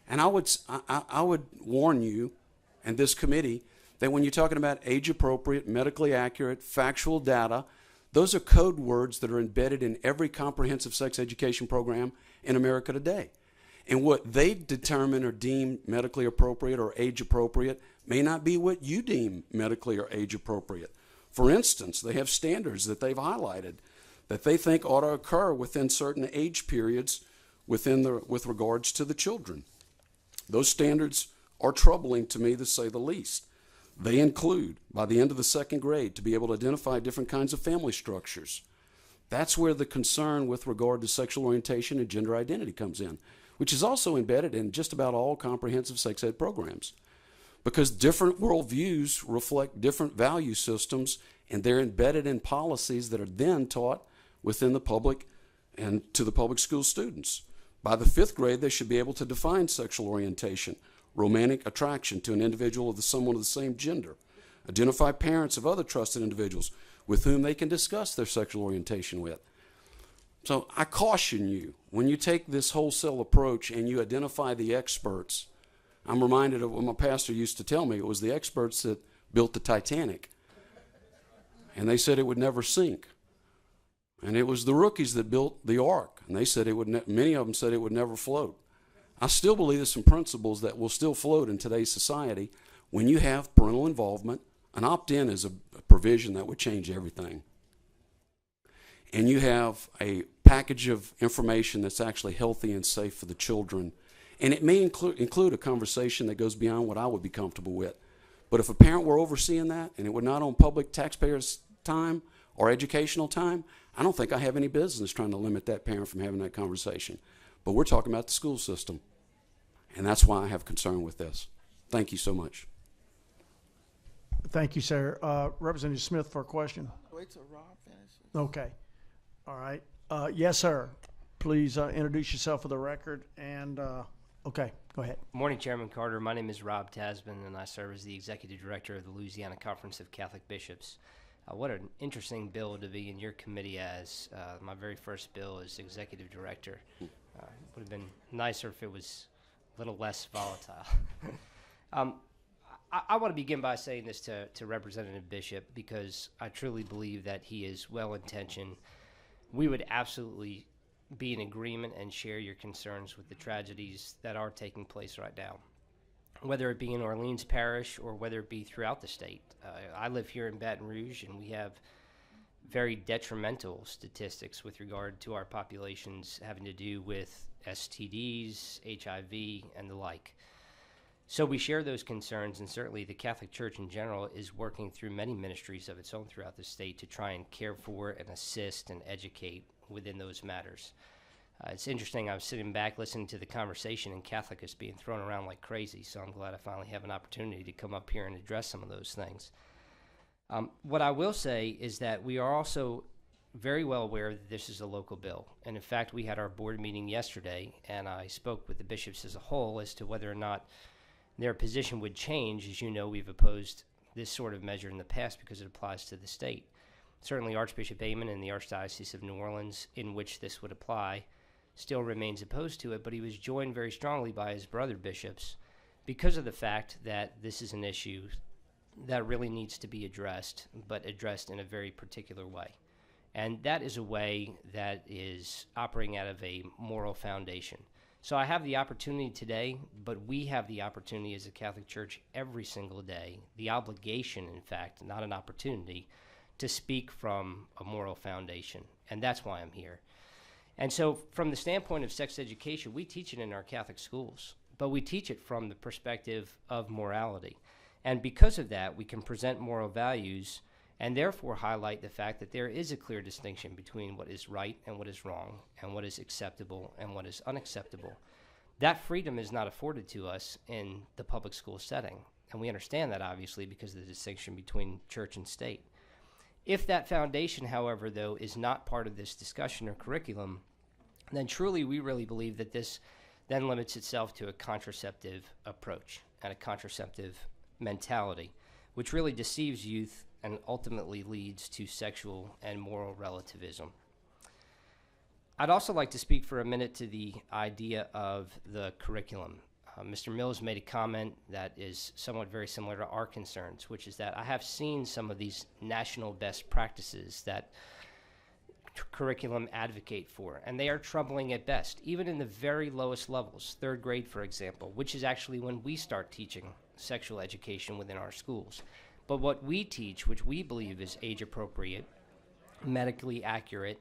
P: And I would warn you and this committee that when you're talking about age-appropriate, medically accurate, factual data, those are code words that are embedded in every comprehensive sex education program in America today. And what they determine or deem medically appropriate or age-appropriate may not be what you deem medically or age-appropriate. For instance, they have standards that they've highlighted that they think ought to occur within certain age periods with regards to the children. Those standards are troubling to me, to say the least. They include, by the end of the 2nd grade, to be able to identify different kinds of family structures. That's where the concern with regard to sexual orientation and gender identity comes in, which is also embedded in just about all comprehensive sex ed programs. Because different worldviews reflect different value systems, and they're embedded in policies that are then taught within the public and to the public school students. By the 5th grade, they should be able to define sexual orientation, romantic attraction to an individual of someone of the same gender, identify parents of other trusted individuals with whom they can discuss their sexual orientation with. So I caution you, when you take this wholesale approach and you identify the experts, I'm reminded of what my pastor used to tell me. It was the experts that built the Titanic, and they said it would never sink. And it was the rookies that built the ark, and they said many of them said it would never float. I still believe there's some principles that will still float in today's society when you have parental involvement. An opt-in is a provision that would change everything. And you have a package of information that's actually healthy and safe for the children. And it may include a conversation that goes beyond what I would be comfortable with. But if a parent were overseeing that and it were not on public taxpayers' time or educational time, I don't think I have any business trying to limit that parent from having that conversation. But we're talking about the school system. And that's why I have concern with this. Thank you so much.
A: Thank you, sir. Representative Smith for a question.
G: Wait till Rob finishes.
A: Okay. All right. Yes, sir. Please introduce yourself for the record. And, okay, go ahead.
Q: Morning, Chairman Carter. My name is Rob Tasman, and I serve as the Executive Director of the Louisiana Conference of Catholic Bishops. What an interesting bill to be in your committee as. My very first bill as Executive Director. It would have been nicer if it was a little less volatile. I want to begin by saying this to Representative Bishop because I truly believe that he is well-intentioned, we would absolutely be in agreement and share your concerns with the tragedies that are taking place right now, whether it be in Orleans Parish or whether it be throughout the state. I live here in Baton Rouge, and we have very detrimental statistics with regard to our populations having to do with STDs, HIV, and the like. So we share those concerns, and certainly the Catholic Church in general is working through many ministries of its own throughout the state to try and care for and assist and educate within those matters. It's interesting, I was sitting back listening to the conversation, and Catholic is being thrown around like crazy, so I'm glad I finally have an opportunity to come up here and address some of those things. What I will say is that we are also very well aware that this is a local bill. And in fact, we had our board meeting yesterday, and I spoke with the bishops as a whole as to whether or not their position would change. As you know, we've opposed this sort of measure in the past because it applies to the state. Certainly Archbishop Amon in the Archdiocese of New Orleans, in which this would apply, still remains opposed to it, but he was joined very strongly by his brother bishops because of the fact that this is an issue that really needs to be addressed, but addressed in a very particular way. And that is a way that is operating out of a moral foundation. So I have the opportunity today, but we have the opportunity as a Catholic Church every single day, the obligation, in fact, not an opportunity, to speak from a moral foundation. And that's why I'm here. And so from the standpoint of sex education, we teach it in our Catholic schools, but we teach it from the perspective of morality. And because of that, we can present moral values and therefore highlight the fact that there is a clear distinction between what is right and what is wrong, and what is acceptable and what is unacceptable. That freedom is not afforded to us in the public school setting, and we understand that obviously because of the distinction between church and state. If that foundation, however, though, is not part of this discussion or curriculum, then truly we really believe that this then limits itself to a contraceptive approach and a contraceptive mentality, which really deceives youth and ultimately leads to sexual and moral relativism. I'd also like to speak for a minute to the idea of the curriculum. Mr. Mills made a comment that is somewhat very similar to our concerns, which is that I have seen some of these national best practices that curriculum advocate for, and they are troubling at best, even in the very lowest levels, 3rd grade, for example, which is actually when we start teaching sexual education within our schools. But what we teach, which we believe is age-appropriate, medically accurate,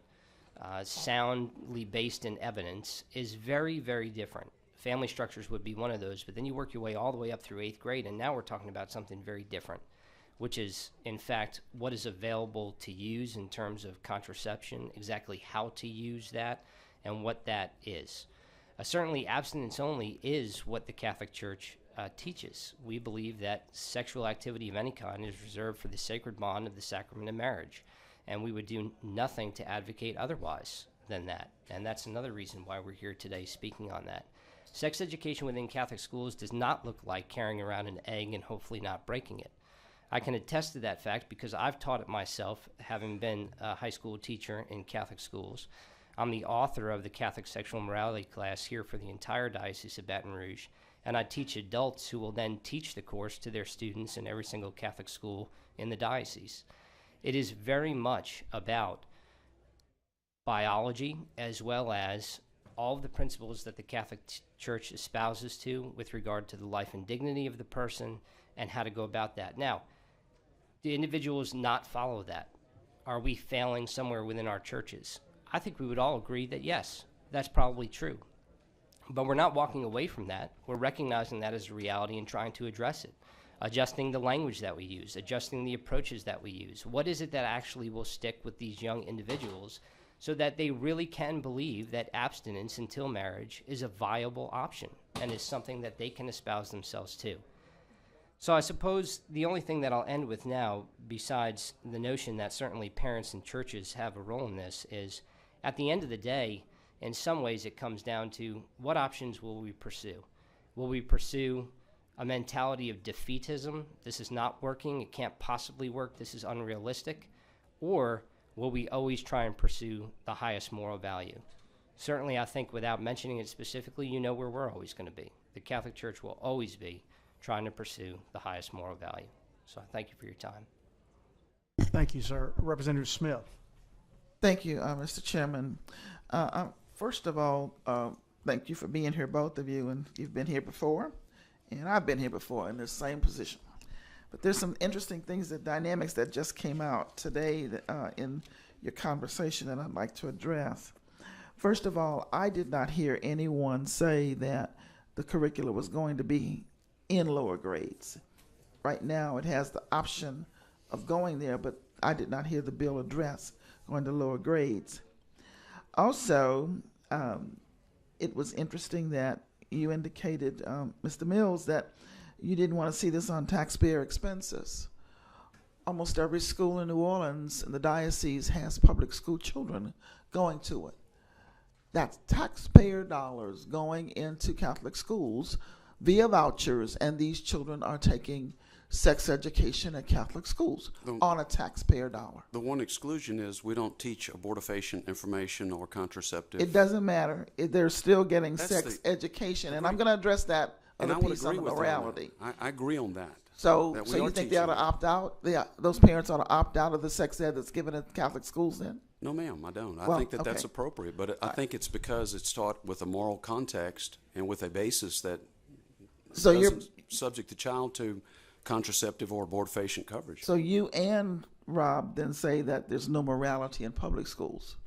Q: soundly based in evidence, is very, very different. Family structures would be one of those, but then you work your way all the way up through 8th grade, and now we're talking about something very different, which is, in fact, what is available to use in terms of contraception, exactly how to use that, and what that is. Certainly, abstinence only is what the Catholic Church teaches. We believe that sexual activity of any kind is reserved for the sacred bond of the sacrament of marriage, and we would do nothing to advocate otherwise than that. And that's another reason why we're here today speaking on that. Sex education within Catholic schools does not look like carrying around an egg and hopefully not breaking it. I can attest to that fact because I've taught it myself, having been a high school teacher in Catholic schools. I'm the author of the Catholic Sexual Morality class here for the entire Diocese of Baton Rouge, and I teach adults who will then teach the course to their students in every single Catholic school in the diocese. It is very much about biology as well as all of the principles that the Catholic Church espouses to with regard to the life and dignity of the person and how to go about that. Now, do individuals not follow that? Are we failing somewhere within our churches? I think we would all agree that yes, that's probably true. But we're not walking away from that. We're recognizing that as a reality and trying to address it. Adjusting the language that we use, adjusting the approaches that we use. What is it that actually will stick with these young individuals so that they really can believe that abstinence until marriage is a viable option and is something that they can espouse themselves to? So I suppose the only thing that I'll end with now, besides the notion that certainly parents and churches have a role in this, is at the end of the day, in some ways it comes down to what options will we pursue? Will we pursue a mentality of defeatism? This is not working, it can't possibly work, this is unrealistic. Or will we always try and pursue the highest moral value? Certainly, I think without mentioning it specifically, you know where we're always going to be. The Catholic Church will always be trying to pursue the highest moral value. So I thank you for your time.
A: Thank you, sir. Representative Smith.
G: Thank you, Mr. Chairman. First of all, thank you for being here, both of you. And you've been here before, and I've been here before in this same position. But there's some interesting things, the dynamics that just came out today in your conversation that I'd like to address. First of all, I did not hear anyone say that the curriculum was going to be in lower grades. Right now, it has the option of going there, but I did not hear the bill address going to lower grades. Also, it was interesting that you indicated, Mr. Mills, that you didn't want to see this on taxpayer expenses. Almost every school in New Orleans in the diocese has public school children going to it. That's taxpayer dollars going into Catholic schools via vouchers, and these children are taking sex education at Catholic schools on a taxpayer dollar.
P: The one exclusion is we don't teach abortifacient information or contraceptive.
G: It doesn't matter. They're still getting sex education, and I'm going to address that other piece on the morality.
P: I agree on that.
G: So you think they ought to opt out? Those parents ought to opt out of the sex ed that's given at Catholic schools then?
P: No, ma'am, I don't. I think that's appropriate, but I think it's because it's taught with a moral context and with a basis that doesn't subject the child to contraceptive or abortifacient coverage.
G: So you and Rob then say that there's no morality in public schools.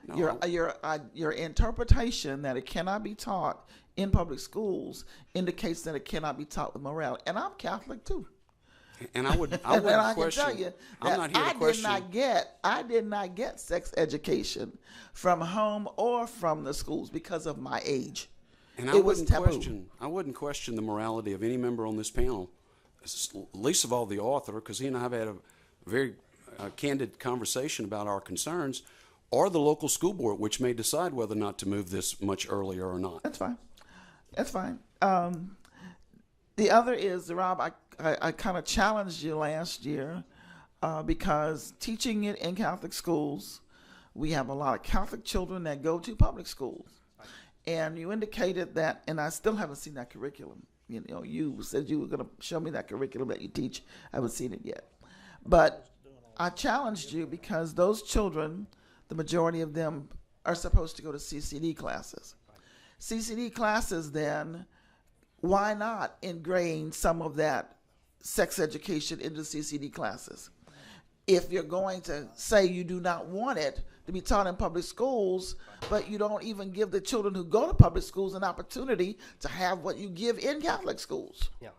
G: No. Your interpretation that it cannot be taught in public schools indicates that it cannot be taught with morality. And I'm Catholic too.
P: And I would
G: and I
P: question.
G: Can tell you
P: I'm not here to question.
G: I did not get sex education from home or from the schools because of my age.
P: And I wouldn't question the morality of any member on this panel, least of all the author, because he and I have had a very candid conversation about our concerns, or the local school board, which may decide whether or not to move this much earlier or not.
G: That's fine. That's fine. The other is, Rob, I kind of challenged you last year because teaching it in Catholic schools, we have a lot of Catholic children that go to public schools. And you indicated that, and I still haven't seen that curriculum. You know, you said you were going to show me that curriculum that you teach. I haven't seen it yet. But I challenged you because those children, the majority of them, are supposed to go to CCD classes. CCD classes, then, why not ingrain some of that sex education into CCD classes? If you're going to say you do not want it to be taught in public schools, but you don't even give the children who go to public schools an opportunity to have what you give in Catholic schools.
Q: Yeah.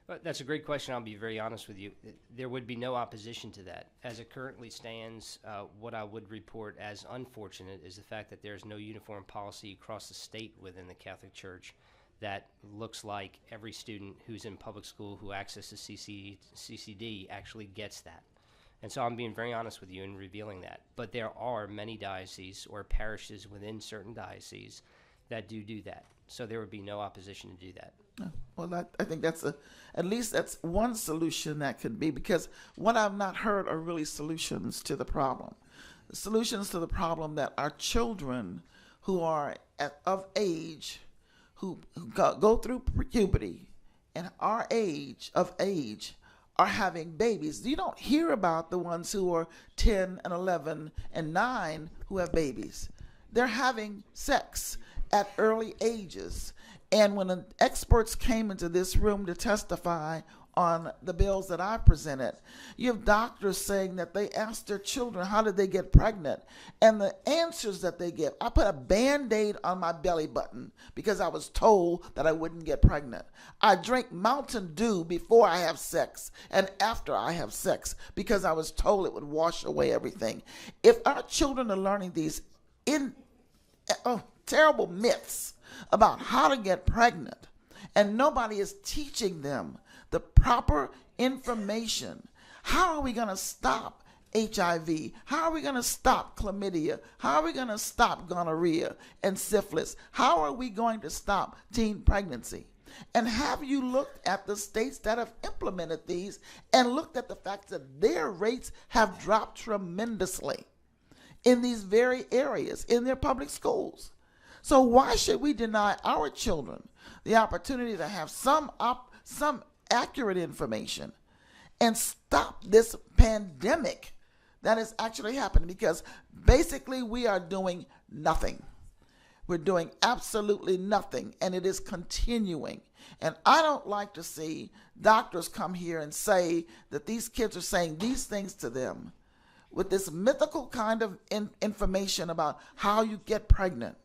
Q: Well, that's a great question. I'll be very honest with you. There would be no opposition to that. As it currently stands, what I would report as unfortunate is the fact that there's no uniform policy across the state within the Catholic Church that looks like every student who's in public school who accesses CCD actually gets that. And so I'm being very honest with you in revealing that. But there are many dioceses or parishes within certain dioceses that do that. So there would be no opposition to do that.
G: Well, I think that's at least that's one solution that could be, because what I've not heard are really solutions to the problem. The solutions to the problem that our children who are of age, who go through puberty and are of age, are having babies. You don't hear about the ones who are 10 and 11 and 9 who have babies. They're having sex at early ages. And when the experts came into this room to testify on the bills that I presented, you have doctors saying that they asked their children, how did they get pregnant? And the answers that they give, I put a Band-Aid on my belly button because I was told that I wouldn't get pregnant. I drink Mountain Dew before I have sex and after I have sex because I was told it would wash away everything. If our children are learning these terrible myths about how to get pregnant, and nobody is teaching them the proper information, how are we going to stop HIV? How are we going to stop chlamydia? How are we going to stop gonorrhea and syphilis? How are we going to stop teen pregnancy? And have you looked at the states that have implemented these and looked at the fact that their rates have dropped tremendously in these very areas in their public schools? So why should we deny our children the opportunity to have some accurate information and stop this pandemic that is actually happening, because basically we are doing nothing. We're doing absolutely nothing, and it is continuing. And I don't like to see doctors come here and say that these kids are saying these things to them with this mythical kind of information about how you get pregnant.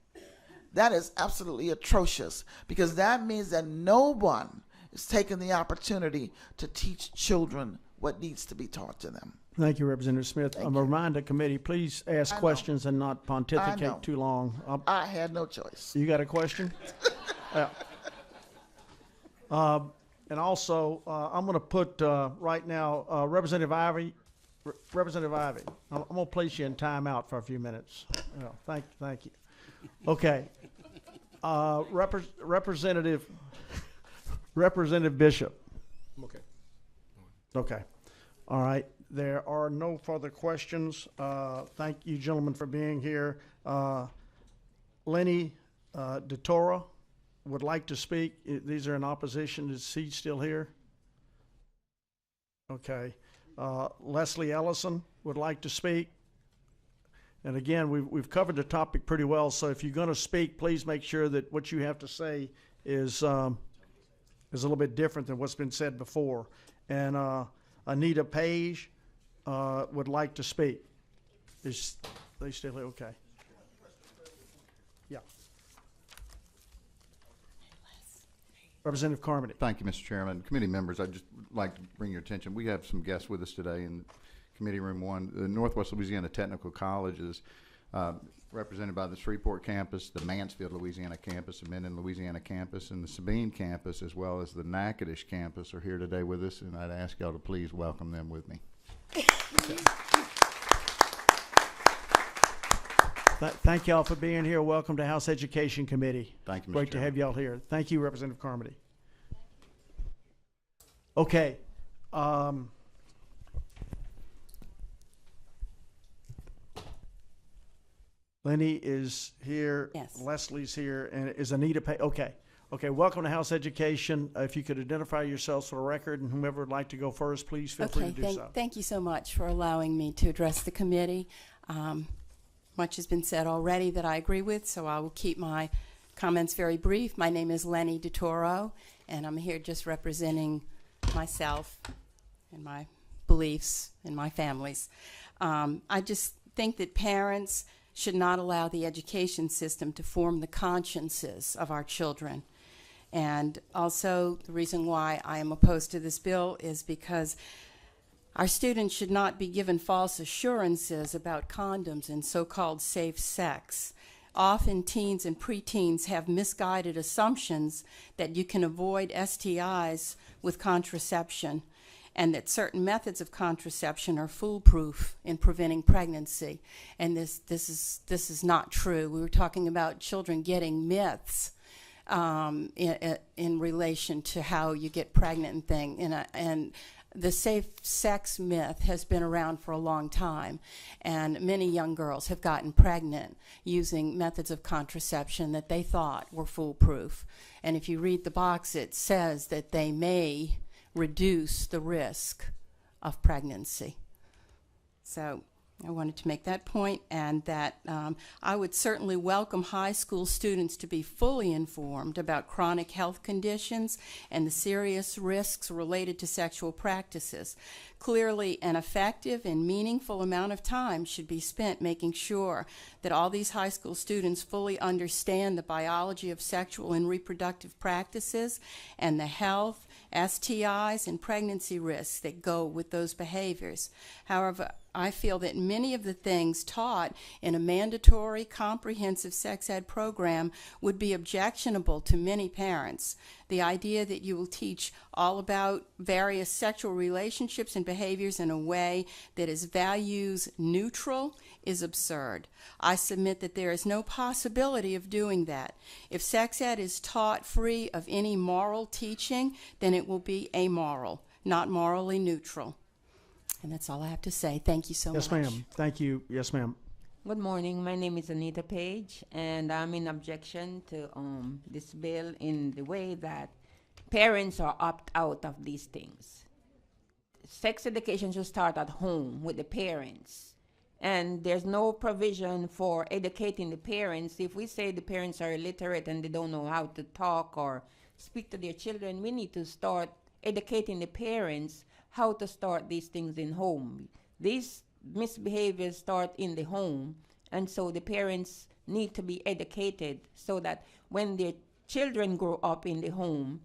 G: That is absolutely atrocious, because that means that no one is taking the opportunity to teach children what needs to be taught to them.
A: Thank you, Representative Smith. I'm a reminder, committee, please ask questions and not pontificate too long.
G: I had no choice.
A: You got a question? Yeah. And also, I'm going to put right now, Representative Ivey. Representative Ivey, I'm going to place you in timeout for a few minutes. Thank you. Okay. Representative Bishop.
B: Okay.
A: Okay. All right. There are no further questions. Thank you, gentlemen, for being here. Lenny DeTora would like to speak. These are in opposition. Is he still here? Okay. Leslie Ellison would like to speak. And again, we've covered the topic pretty well, so if you're going to speak, please make sure that what you have to say is a little bit different than what's been said before. And Anita Page would like to speak. Is they still here? Okay. Yeah. Representative Carmody.
R: Thank you, Mr. Chairman. Committee members, I'd just like to bring your attention. We have some guests with us today in Committee Room 1. The Northwest Louisiana Technical College is represented by the Shreveport campus, the Mansfield, Louisiana campus, the Minden, Louisiana campus, and the Sabine campus, as well as the Natchitoches campus are here today with us, and I'd ask y'all to please welcome them with me.
A: Thank y'all for being here. Welcome to House Education Committee.
R: Thank you, Mr.
A: Great to have y'all here. Thank you, Representative Carmody. Okay. Lenny is here.
S: Yes.
A: Leslie's here. And is Anita Okay. Okay. Welcome to House Education. If you could identify yourselves for the record, and whomever would like to go first, please feel free to do so.
S: Thank you so much for allowing me to address the committee. Much has been said already that I agree with, so I will keep my comments very brief. My name is Lenny DeToro, and I'm here just representing myself and my beliefs and my families. I just think that parents should not allow the education system to form the consciences of our children. And also, the reason why I am opposed to this bill is because our students should not be given false assurances about condoms and so-called safe sex. Often teens and preteens have misguided assumptions that you can avoid STIs with contraception, and that certain methods of contraception are foolproof in preventing pregnancy. And this is not true. We were talking about children getting myths in relation to how you get pregnant and the safe sex myth has been around for a long time, and many young girls have gotten pregnant using methods of contraception that they thought were foolproof. And if you read the box, it says that they may reduce the risk of pregnancy. So I wanted to make that point, and that I would certainly welcome high school students to be fully informed about chronic health conditions and the serious risks related to sexual practices. Clearly, an effective and meaningful amount of time should be spent making sure that all these high school students fully understand the biology of sexual and reproductive practices and the health, STIs, and pregnancy risks that go with those behaviors. However, I feel that many of the things taught in a mandatory, comprehensive sex ed program would be objectionable to many parents. The idea that you will teach all about various sexual relationships and behaviors in a way that is values neutral is absurd. I submit that there is no possibility of doing that. If sex ed is taught free of any moral teaching, then it will be amoral, not morally neutral. And that's all I have to say. Thank you so much.
A: Yes, ma'am. Thank you. Yes, ma'am.
T: Good morning. My name is Anita Page, and I'm in objection to this bill in the way that parents are opt out of these things. sex education should start at home with the parents. And there's no provision for educating the parents. If we say the parents are illiterate and they don't know how to talk or speak to their children, we need to start educating the parents how to start these things in home. These misbehaviors start in the home, and so the parents need to be educated so that when their children grow up in the home,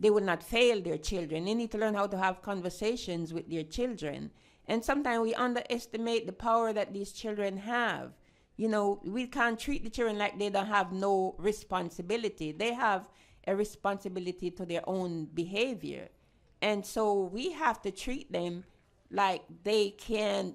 T: they will not fail their children. They need to learn how to have conversations with their children. And sometimes we underestimate the power that these children have. You know, we can't treat the children like they don't have no responsibility. They have a responsibility to their own behavior. And so we have to treat them like they can.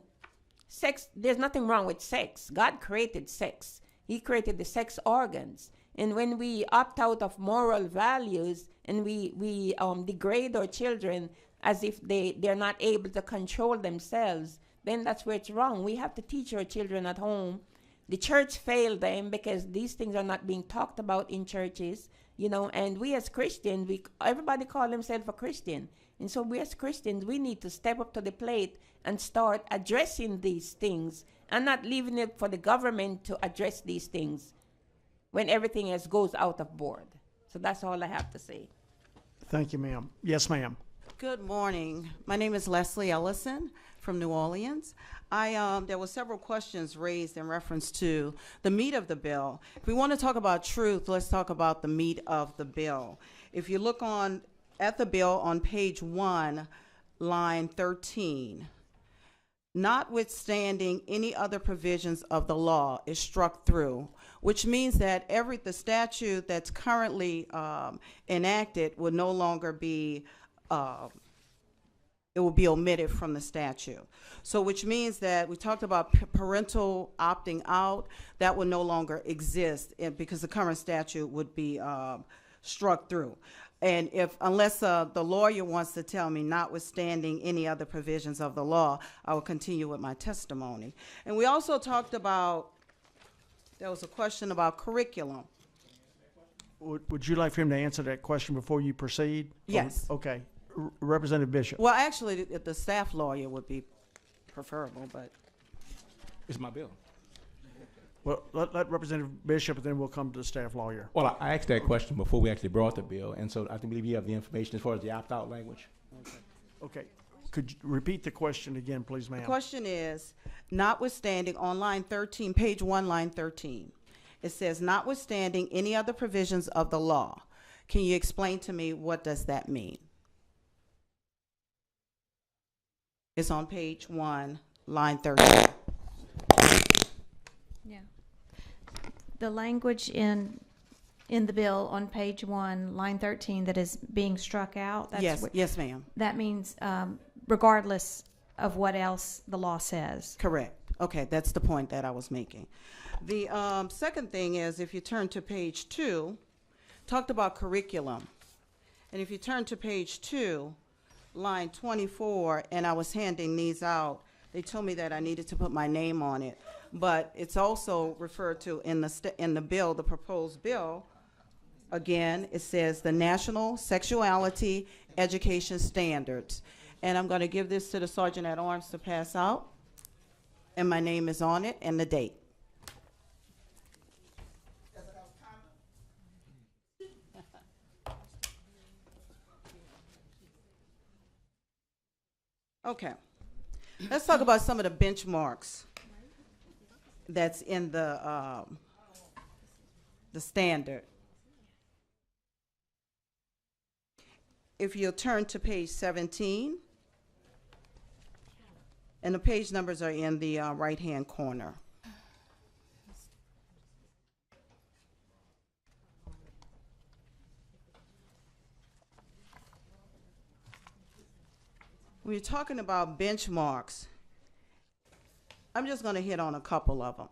T: Sex, there's nothing wrong with sex. God created sex. He created the sex organs. And when we opt out of moral values and we degrade our children as if they're not able to control themselves, then that's where it's wrong. We have to teach our children at home. The church failed them because these things are not being talked about in churches, you know, and we as Christians, everybody call themselves a Christian. And so we as Christians, we need to step up to the plate and start addressing these things and not leaving it for the government to address these things when everything else goes out of board. So that's all I have to say.
A: Thank you, ma'am. Yes, ma'am.
U: Good morning. My name is Wesley Ellison from New Orleans. There were several questions raised in reference to the meat of the bill. If we want to talk about truth, let's talk about the meat of the bill. If you look at the bill on page 1, line 13, notwithstanding any other provisions of the law is struck through, which means that the statute that's currently enacted would no longer be it will be omitted from the statute. So which means that we talked about parental opting out, that would no longer exist because the current statute would be struck through. And unless the lawyer wants to tell me notwithstanding any other provisions of the law, I will continue with my testimony. And we also talked about, there was a question about curriculum.
A: Would you like for him to answer that question before you proceed?
U: Yes.
A: Okay. Representative Bishop.
U: Well, actually, the staff lawyer would be preferable, but.
B: It's my bill.
A: Well, let Representative Bishop, and then we'll come to the staff lawyer.
B: Well, I asked that question before we actually brought the bill, and so I believe you have the information as far as the opt-out language.
A: Okay. Could you repeat the question again, please, ma'am?
U: The question is, notwithstanding, on line 13, page 1, line 13, it says, notwithstanding any other provisions of the law. Can you explain to me what does that mean? It's on page 1, line 13.
V: Yeah. The language in the bill on page 1, line 13, that is being struck out.
U: Yes, yes, ma'am.
V: That means regardless of what else the law says.
U: Correct. Okay, that's the point that I was making. The second thing is, if you turn to page 2, talked about curriculum. And if you turn to page 2, line 24, and I was handing these out, they told me that I needed to put my name on it. But it's also referred to in the bill, the proposed bill. Again, it says the National Sexuality Education Standards. And I'm going to give this to the Sergeant at Arms to pass out. And my name is on it and the date. Okay. Let's talk about some of the benchmarks that's in the standard. If you'll turn to page 17, and the page numbers are in the right-hand corner. When you're talking about benchmarks, I'm just going to hit on a couple of them.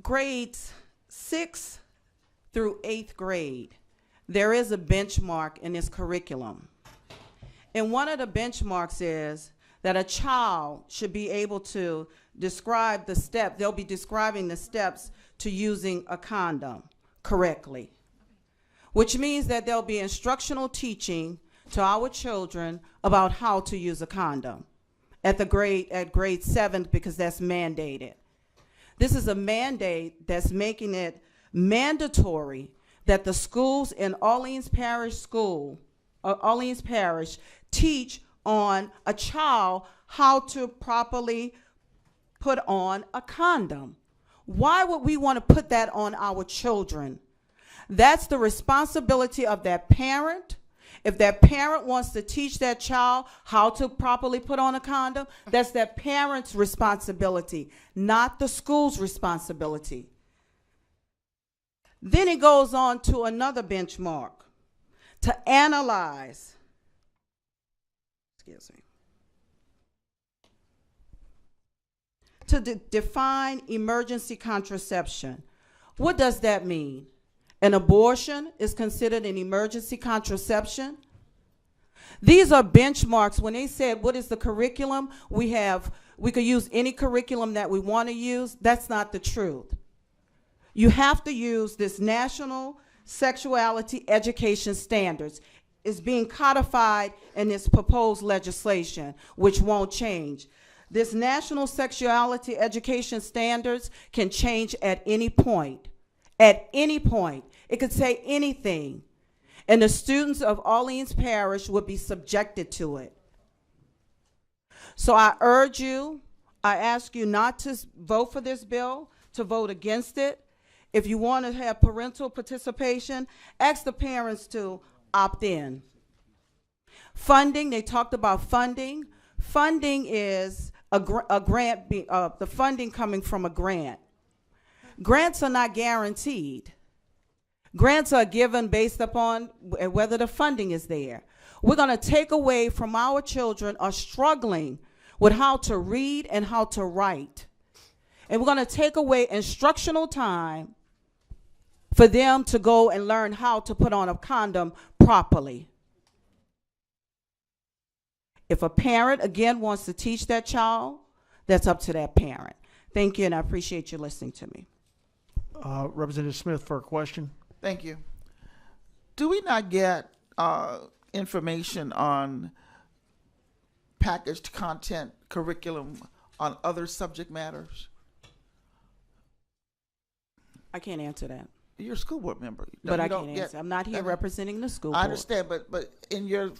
U: Grades 6 through 8th grade, there is a benchmark in this curriculum. And one of the benchmarks is that a child should be able to describe the steps. They'll be describing the steps to using a condom correctly, which means that there'll be instructional teaching to our children about how to use a condom at grade 7 because that's mandated. This is a mandate that's making it mandatory that the schools in Orleans Parish teach on a child how to properly put on a condom. Why would we want to put that on our children? That's the responsibility of that parent. If that parent wants to teach that child how to properly put on a condom, that's that parent's responsibility, not the school's responsibility. Then it goes on to another benchmark to analyze, to define emergency contraception. What does that mean? An abortion is considered an emergency contraception. These are benchmarks. When they said, what is the curriculum? We could use any curriculum that we want to use. That's not the truth. You have to use this National Sexuality Education Standards. It's being codified in this proposed legislation, which won't change. This National Sexuality Education Standards can change at any point. At any point. It could say anything. And the students of Orleans Parish would be subjected to it. So I urge you, I ask you not to vote for this bill, to vote against it. If you want to have parental participation, ask the parents to opt in. Funding, they talked about funding. Funding is a grant, the funding coming from a grant. Grants are not guaranteed. Grants are given based upon whether the funding is there. We're going to take away from our children are struggling with how to read and how to write. And we're going to take away instructional time for them to go and learn how to put on a condom properly. If a parent, again, wants to teach that child, that's up to that parent. Thank you, and I appreciate you listening to me.
A: Representative Smith for a question.
G: Thank you. Do we not get information on packaged content curriculum on other subject matters?
U: I can't answer that.
G: You're a school board member.
U: But I can't answer. I'm not here representing the school board.
G: I understand, but in your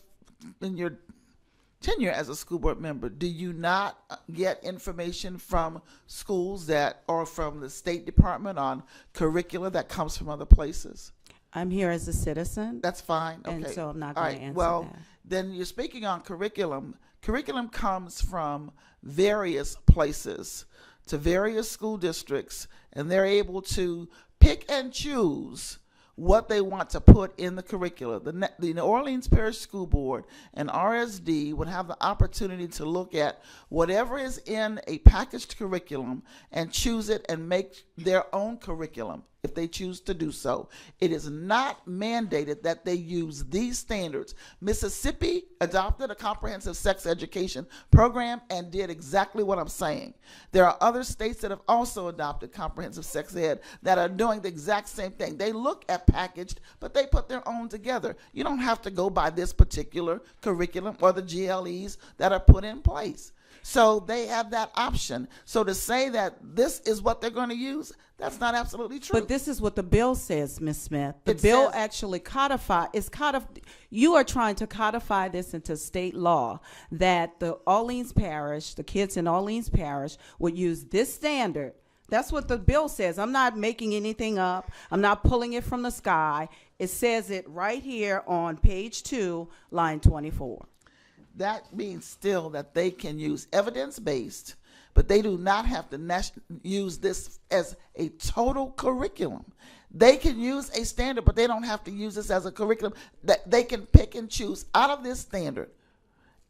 G: tenure as a school board member, do you not get information from schools that or from the State Department on curricula that comes from other places?
U: I'm here as a citizen.
G: That's fine. Okay.
U: And so I'm not going to answer
G: well,
U: that.
G: Then you're speaking on curriculum. Curriculum comes from various places to various school districts, and they're able to pick and choose what they want to put in the curricula. The Orleans Parish School Board and RSD would have the opportunity to look at whatever is in a packaged curriculum and choose it and make their own curriculum if they choose to do so. It is not mandated that they use these standards. Mississippi adopted a comprehensive sex education program and did exactly what I'm saying. There are other states that have also adopted comprehensive sex ed that are doing the exact same thing. They look at packaged, but they put their own together. You don't have to go by this particular curriculum or the GLEs that are put in place. So they have that option. So to say that this is what they're going to use, that's not absolutely true.
U: But this is what the bill says, Ms. Smith. The bill actually you are trying to codify this into state law that the Orleans Parish, the kids in Orleans Parish would use this standard. That's what the bill says. I'm not making anything up. I'm not pulling it from the sky. It says it right here on page 2, line 24.
G: That means still that they can use evidence-based, but they do not have to use this as a total curriculum. They can use a standard, but they don't have to use this as a curriculum. That they can pick and choose out of this standard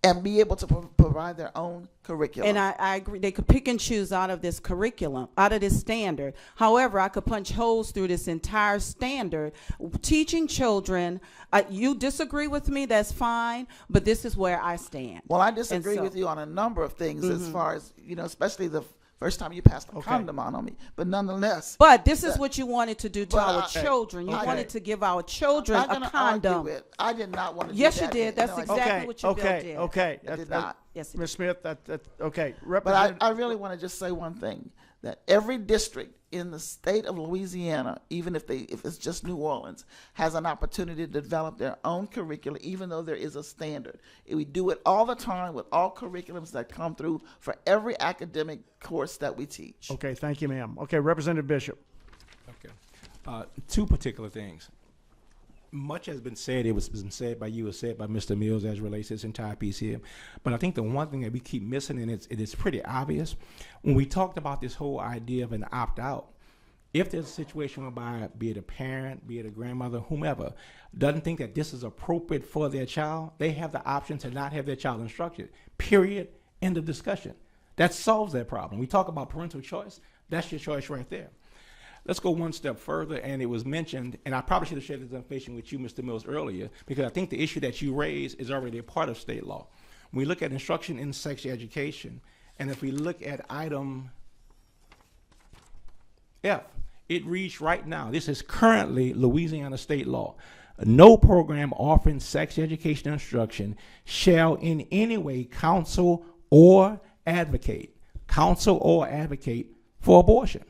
G: and be able to provide their own curriculum.
U: And I agree. They could pick and choose out of this curriculum, out of this standard. However, I could punch holes through this entire standard. Teaching children, you disagree with me, that's fine, but this is where I stand.
G: Well, I disagree with you on a number of things as far as, especially the First time you passed a
A: Okay.
G: condom on me, but nonetheless.
U: But this is what you wanted to do to
G: But
U: our
G: I-
U: children. You
G: okay.
U: wanted to give our children
G: I'm not
U: a
G: gonna
U: condom.
G: argue it. I did not want to do
U: Yes, you
G: that.
U: did. That's
G: No, I
U: exactly
G: didn't.
U: what your bill
A: Okay,
U: did.
A: okay.
G: I did not.
U: Yes,
A: Ms. Smith, okay.
G: But
A: Representative,
G: I really want to just say one thing, that every district in the state of Louisiana, even if it's just New Orleans, has an opportunity to develop their own curricula, even though there is a standard. We do it all the time with all curriculums that come through for every academic course that we teach.
A: okay, thank you, ma'am. Okay, Representative Bishop.
B: Okay. Two particular things. Much has been said. It was been said by you, was said by Mr. Mills as relates to this entire piece here. But I think the one thing that we keep missing, and it is pretty obvious, when we talked about this whole idea of an opt-out, if there's a situation whereby, be it a parent, be it a grandmother, whomever, doesn't think that this is appropriate for their child, they have the option to not have their child instructed. Period. End of discussion. That solves that problem. We talk about parental choice. That's your choice right there. Let's go one step further, and it was mentioned, and I probably should have shared this information with you, Mr. Mills, earlier, because I think the issue that you raised is already a part of state law. When we look at instruction in sex education, and if we look at item F, it reads right now, this is currently Louisiana state law. No program offering sex education instruction shall in any way counsel or advocate for abortion.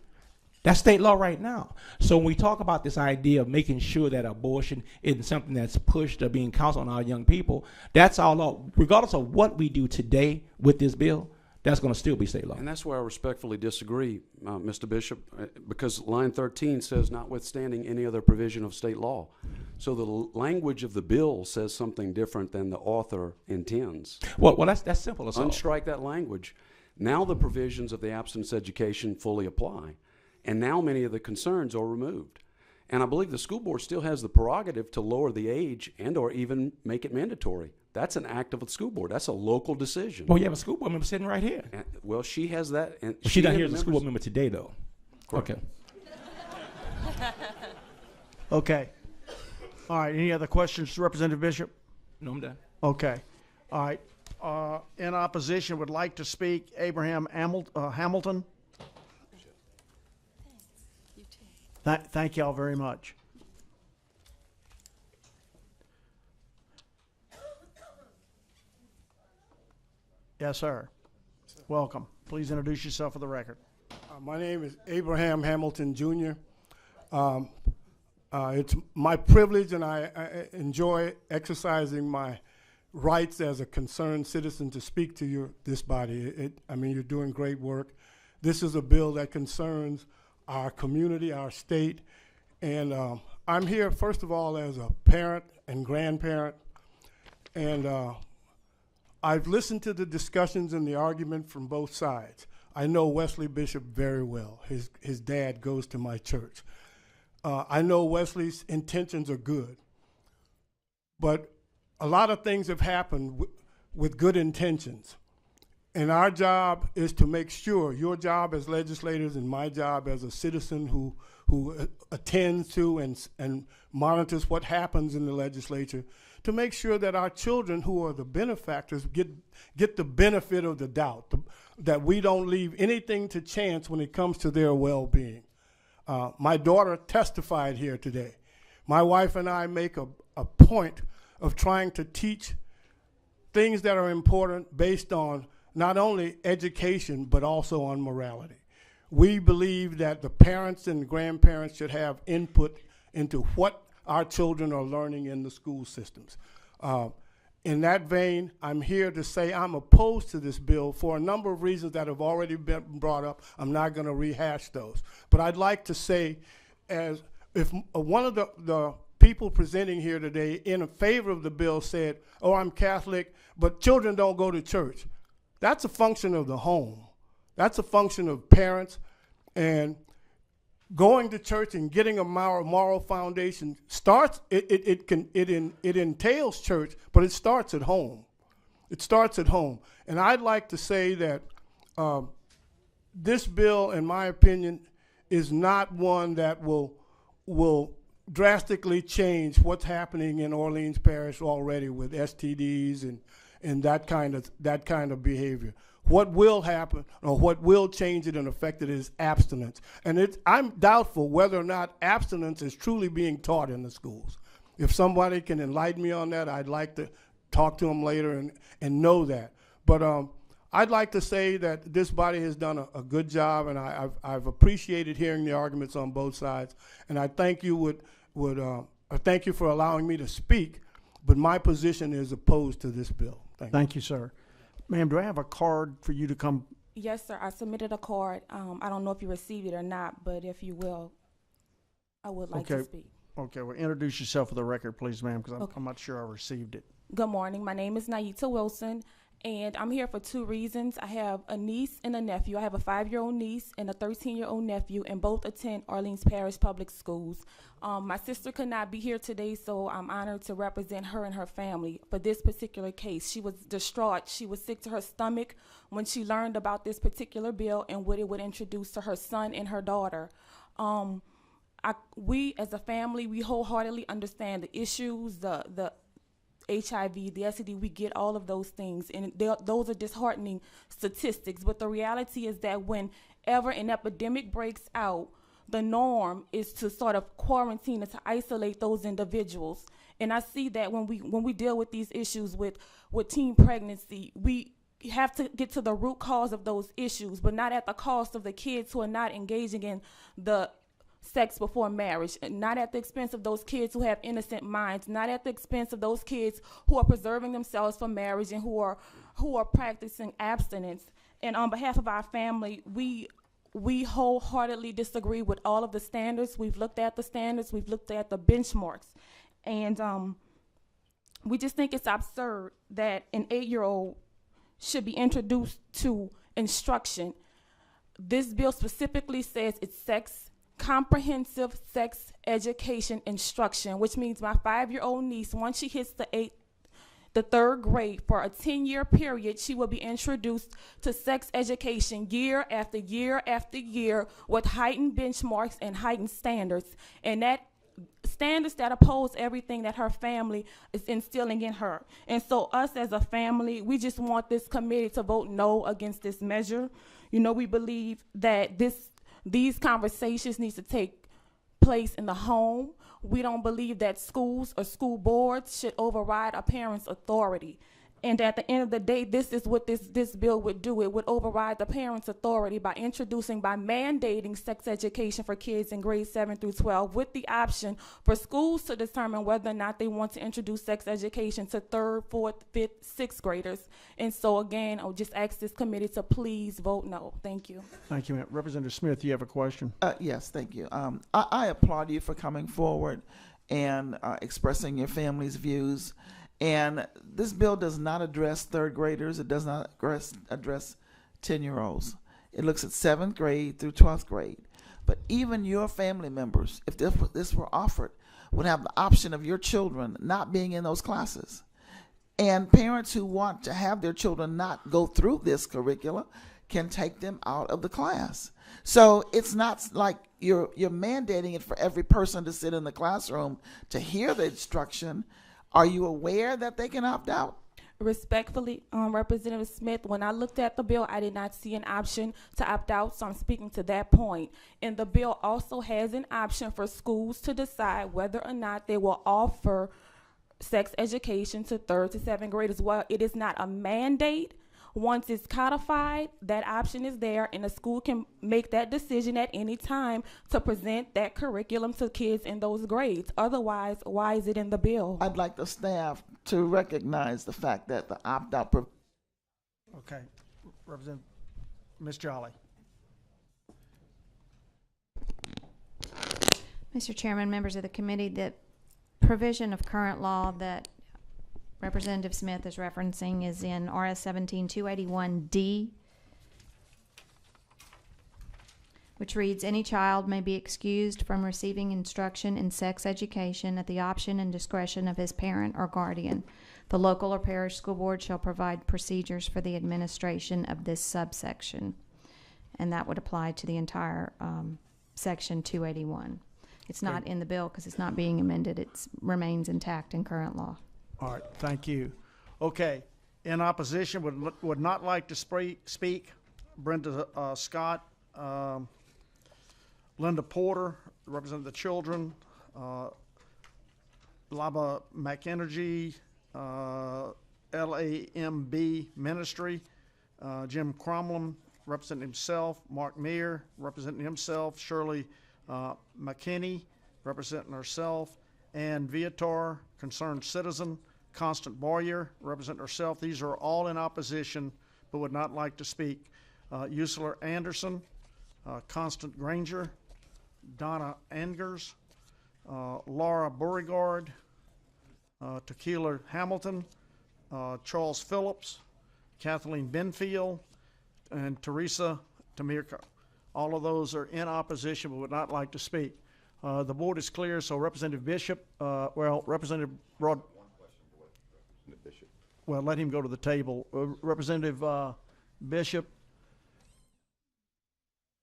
B: That's state law right now. So when we talk about this idea of making sure that abortion isn't something that's pushed or being counseled on our young people, that's our law. Regardless of what we do today with this bill, that's going to still be state law.
P: And that's where I respectfully disagree, Mr. Bishop, because line 13 says notwithstanding any other provision of state law. So the language of the bill says something different than the author intends.
B: Well, that's simple.
P: Unstrike that language. Now the provisions of the abstinence education fully apply. And now many of the concerns are removed. And I believe the school board still has the prerogative to lower the age and or even make it mandatory. That's an act of the school board. That's a local decision.
B: Well, you have a school board member sitting right here.
P: And, well, she has that. And
B: She's not
P: and
B: here as
P: the
B: a school board
P: members-
B: member today, though.
P: Correct.
B: Okay.
A: Okay. All right, any other questions, Representative Bishop?
B: No, I'm done.
A: Okay. All right. In opposition, would like to speak Abraham Hamilton. Thank y'all very much. Yes, sir. Welcome. Please introduce yourself for the record.
D: My name is Abraham Hamilton, Jr. It's my privilege, and I enjoy exercising my rights as a concerned citizen to speak to this body. I mean, you're doing great work. This is a bill that concerns our community, our state, and I'm here, first of all, as a parent and grandparent, and I've listened to the discussions and the argument from both sides. I know Wesley Bishop very well. His dad goes to my church. I know Wesley's intentions are good, but a lot of things have happened with good intentions. And our job is to make sure, your job as legislators and my job as a citizen who attends to and monitors what happens in the legislature, to make sure that our children who are the benefactors get the benefit of the doubt, that we don't leave anything to chance when it comes to their well-being. My daughter testified here today. My wife and I make a point of trying to teach things that are important based on not only education, but also on morality. We believe that the parents and grandparents should have input into what our children are learning in the school systems. In that vein, I'm here to say I'm opposed to this bill for a number of reasons that have already been brought up. I'm not going to rehash those. But I'd like to say, as if one of the people presenting here today in favor of the bill said, oh, I'm Catholic, but children don't go to church. That's a function of the home. That's a function of parents, and going to church and getting a moral foundation starts. It entails church, but it starts at home. It starts at home, and I'd like to say that this bill, in my opinion, is not one that will drastically change what's happening in Orleans Parish already with STDs and that kind of behavior. What will happen or what will change it and affect it is abstinence. And I'm doubtful whether or not abstinence is truly being taught in the schools. If somebody can enlighten me on that, I'd like to talk to them later and know that. But I'd like to say that this body has done a good job, and I've appreciated hearing the arguments on both sides. And I thank you I thank you for allowing me to speak, but my position is opposed to this bill.
A: Thank you, sir. Ma'am, do I have a card for you to come?
F: Yes, sir. I submitted a card. I don't know if you received it or not, but if you will, I would like to speak.
A: Okay, well, introduce yourself for the record, please, ma'am, because I'm not sure I received it.
F: Good morning. My name is Naita Wilson, and I'm here for two reasons. I have a niece and a nephew. I have a 5-year-old niece and a 13-year-old nephew, and both attend Orleans Parish Public Schools. My sister could not be here today, so I'm honored to represent her and her family for this particular case. She was distraught. She was sick to her stomach when she learned about this particular bill and what it would introduce to her son and her daughter. We, as a family, we wholeheartedly understand the issues, the HIV, the STD, we get all of those things, and those are disheartening statistics. But the reality is that whenever an epidemic breaks out, the norm is to sort of quarantine and to isolate those individuals. And I see that when we deal with these issues with teen pregnancy, we have to get to the root cause of those issues, but not at the cost of the kids who are not engaging in the sex before marriage, and not at the expense of those kids who have innocent minds, not at the expense of those kids who are preserving themselves for marriage and who are practicing abstinence. And on behalf of our family, we wholeheartedly disagree with all of the standards. We've looked at the standards, we've looked at the benchmarks, and we just think it's absurd that an 8-year-old should be introduced to instruction. This bill specifically says it's comprehensive sex education instruction, which means my 5-year-old niece, once she hits the 3rd grade, for a 10-year period, she will be introduced to sex education year after year after year with heightened benchmarks and heightened standards, and that standards that oppose everything that her family is instilling in her. And so us as a family, we just want this committee to vote no against this measure. You know, we believe that these conversations need to take place in the home. We don't believe that schools or school boards should override a parent's authority. And at the end of the day, this is what this bill would do. It would override the parent's authority by mandating sex education for kids in grades 7 through 12 with the option for schools to determine whether or not they want to introduce sex education to 3rd, 4th, 5th, 6th graders. And so again, I'll just ask this committee to please vote no. Thank you.
A: Thank you, ma'am. Representative Smith, you have a question?
G: Yes, thank you. I applaud you for coming forward and expressing your family's views. And this bill does not address 3rd graders. It does not address 10-year-olds. It looks at 7th grade through 12th grade. But even your family members, if this were offered, would have the option of your children not being in those classes. And parents who want to have their children not go through this curricula can take them out of the class. So it's not like you're mandating it for every person to sit in the classroom to hear the instruction. Are you aware that they can opt out?
F: Respectfully, Representative Smith, when I looked at the bill, I did not see an option to opt out, so I'm speaking to that point. And the bill also has an option for schools to decide whether or not they will offer sex education to 3rd to 7th graders. Well, it is not a mandate. Once it's codified, that option is there, and the school can make that decision at any time to present that curriculum to kids in those grades. Otherwise, why is it in the bill?
G: I'd like the staff to recognize the fact that the opt-out...
A: Okay. Representative Ms. Jolly.
V: Mr. Chairman, members of the committee, the provision of current law that Representative Smith is referencing is in RS 17-281D, which reads, any child may be excused from receiving instruction in sex education at the option and discretion of his parent or guardian. The local or parish school board shall provide procedures for the administration of this subsection. And that would apply to the entire section 281. It's not in the bill because it's not being amended. It remains intact in current law.
A: All right, thank you. Okay, In opposition, would not like to speak, Brenda Scott, Linda Porter, representing the children, Laba McEnergy, LAMB Ministry, Jim Cromlin, representing himself, Mark Meir, representing himself, Shirley McKinney, representing herself, Ann Viator, Concerned Citizen, Constant Boyer, representing herself. These are all in opposition but would not like to speak. Usler Anderson, Constant Granger, Donna Angers, Laura Beauregard, Tequila Hamilton, Charles Phillips, Kathleen Benfield, and Teresa Tamirka. All of those are in opposition but would not like to speak. The board is clear, so Representative Bishop, Representative Broad.
L: Bishop.
A: Well, let him go to the table. Representative Bishop.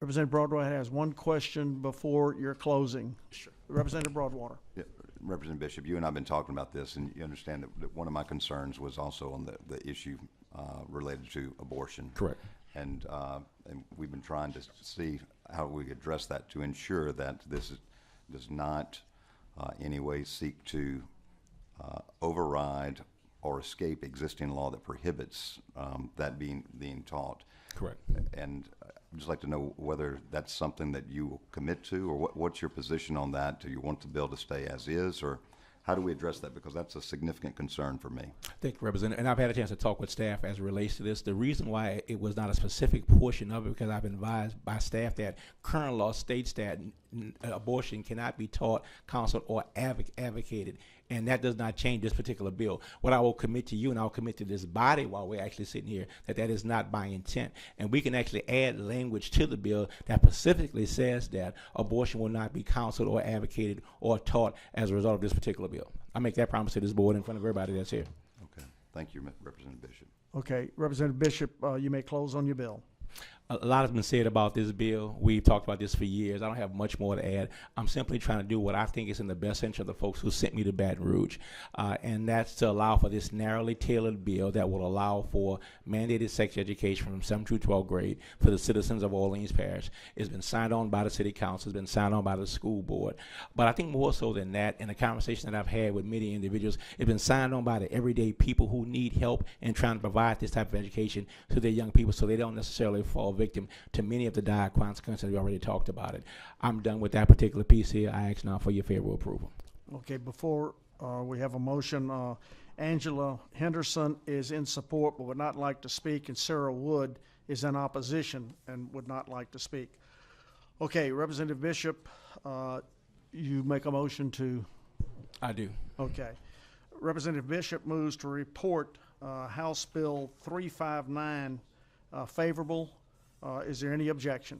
A: Representative Broadwater has one question before your closing.
L: Sure.
A: Representative Broadwater.
L: Yeah, Representative Bishop, you and I have been talking about this, and you understand that one of my concerns was also on the issue related to abortion.
B: Correct.
L: And we've been trying to see how we address that to ensure that this does not in any way seek to override or escape existing law that prohibits that being taught.
B: Correct.
L: And I'd just like to know whether that's something that you will commit to, or what's your position on that? Do you want the bill to stay as is, or how do we address that? Because that's a significant concern for me.
B: Thank you, Representative. And I've had a chance to talk with staff as it relates to this. The reason why it was not a specific portion of it, because I've been advised by staff that current law states that abortion cannot be taught, counseled, or advocated. And that does not change this particular bill. What I will commit to you, and I'll commit to this body while we're actually sitting here, that is not my intent. And we can actually add language to the bill that specifically says that abortion will not be counseled or advocated or taught as a result of this particular bill. I make that promise to this board in front of everybody that's here.
L: Okay. Thank you, Representative Bishop.
A: Okay. Representative Bishop, you may close on your bill.
B: A lot has been said about this bill. We've talked about this for years. I don't have much more to add. I'm simply trying to do what I think is in the best interest of the folks who sent me to Baton Rouge, and that's to allow for this narrowly tailored bill that will allow for mandated sex education from 7th through 12th grade for the citizens of Orleans Parish. It's been signed on by the city council. It's been signed on by the school board. But I think more so than that, in the conversation that I've had with many individuals, it's been signed on by the everyday people who need help in trying to provide this type of education to their young people so they don't necessarily fall victim to many of the dire consequences. We already talked about it. I'm done with that particular piece here. I ask now for your favorable approval.
A: Okay, before we have a motion, Angela Henderson is in support but would not like to speak, and Sarah Wood is in opposition and would not like to speak. Okay, Representative Bishop, you make a motion to?
B: I do.
A: Okay. Representative Bishop moves to report House Bill 359 favorable. Is there any objection?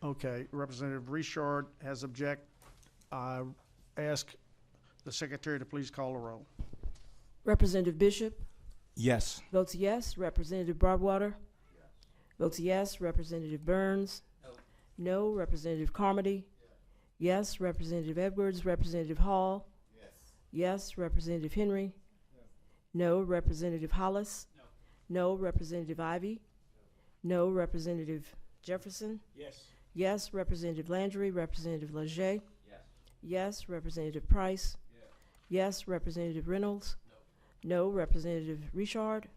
A: Okay, Representative Richard has object. I ask the secretary to please call the roll.
H: Representative Bishop?
B: Yes.
H: Votes yes. Representative Broadwater? Yes. Votes yes. Representative Burns? No. No. Representative Carmody? Yes. Representative Edwards? Representative Hall? Yes. Yes. Representative Henry? Yes. No. Representative Hollis? No. No. Representative Ivy? No. Representative Jefferson?
N: Yes.
H: Yes. Representative Landry? Representative Leger?
K: Yes.
H: Yes. Representative Price?
K: Yes.
H: Yes. Representative Reynolds? No. No. Representative Richard?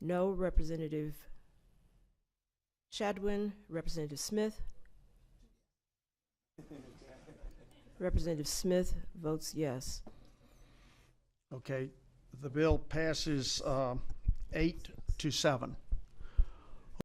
H: No. No. Representative Shadwin? Representative Smith? Representative Smith votes yes.
A: Okay, the bill passes 8-7.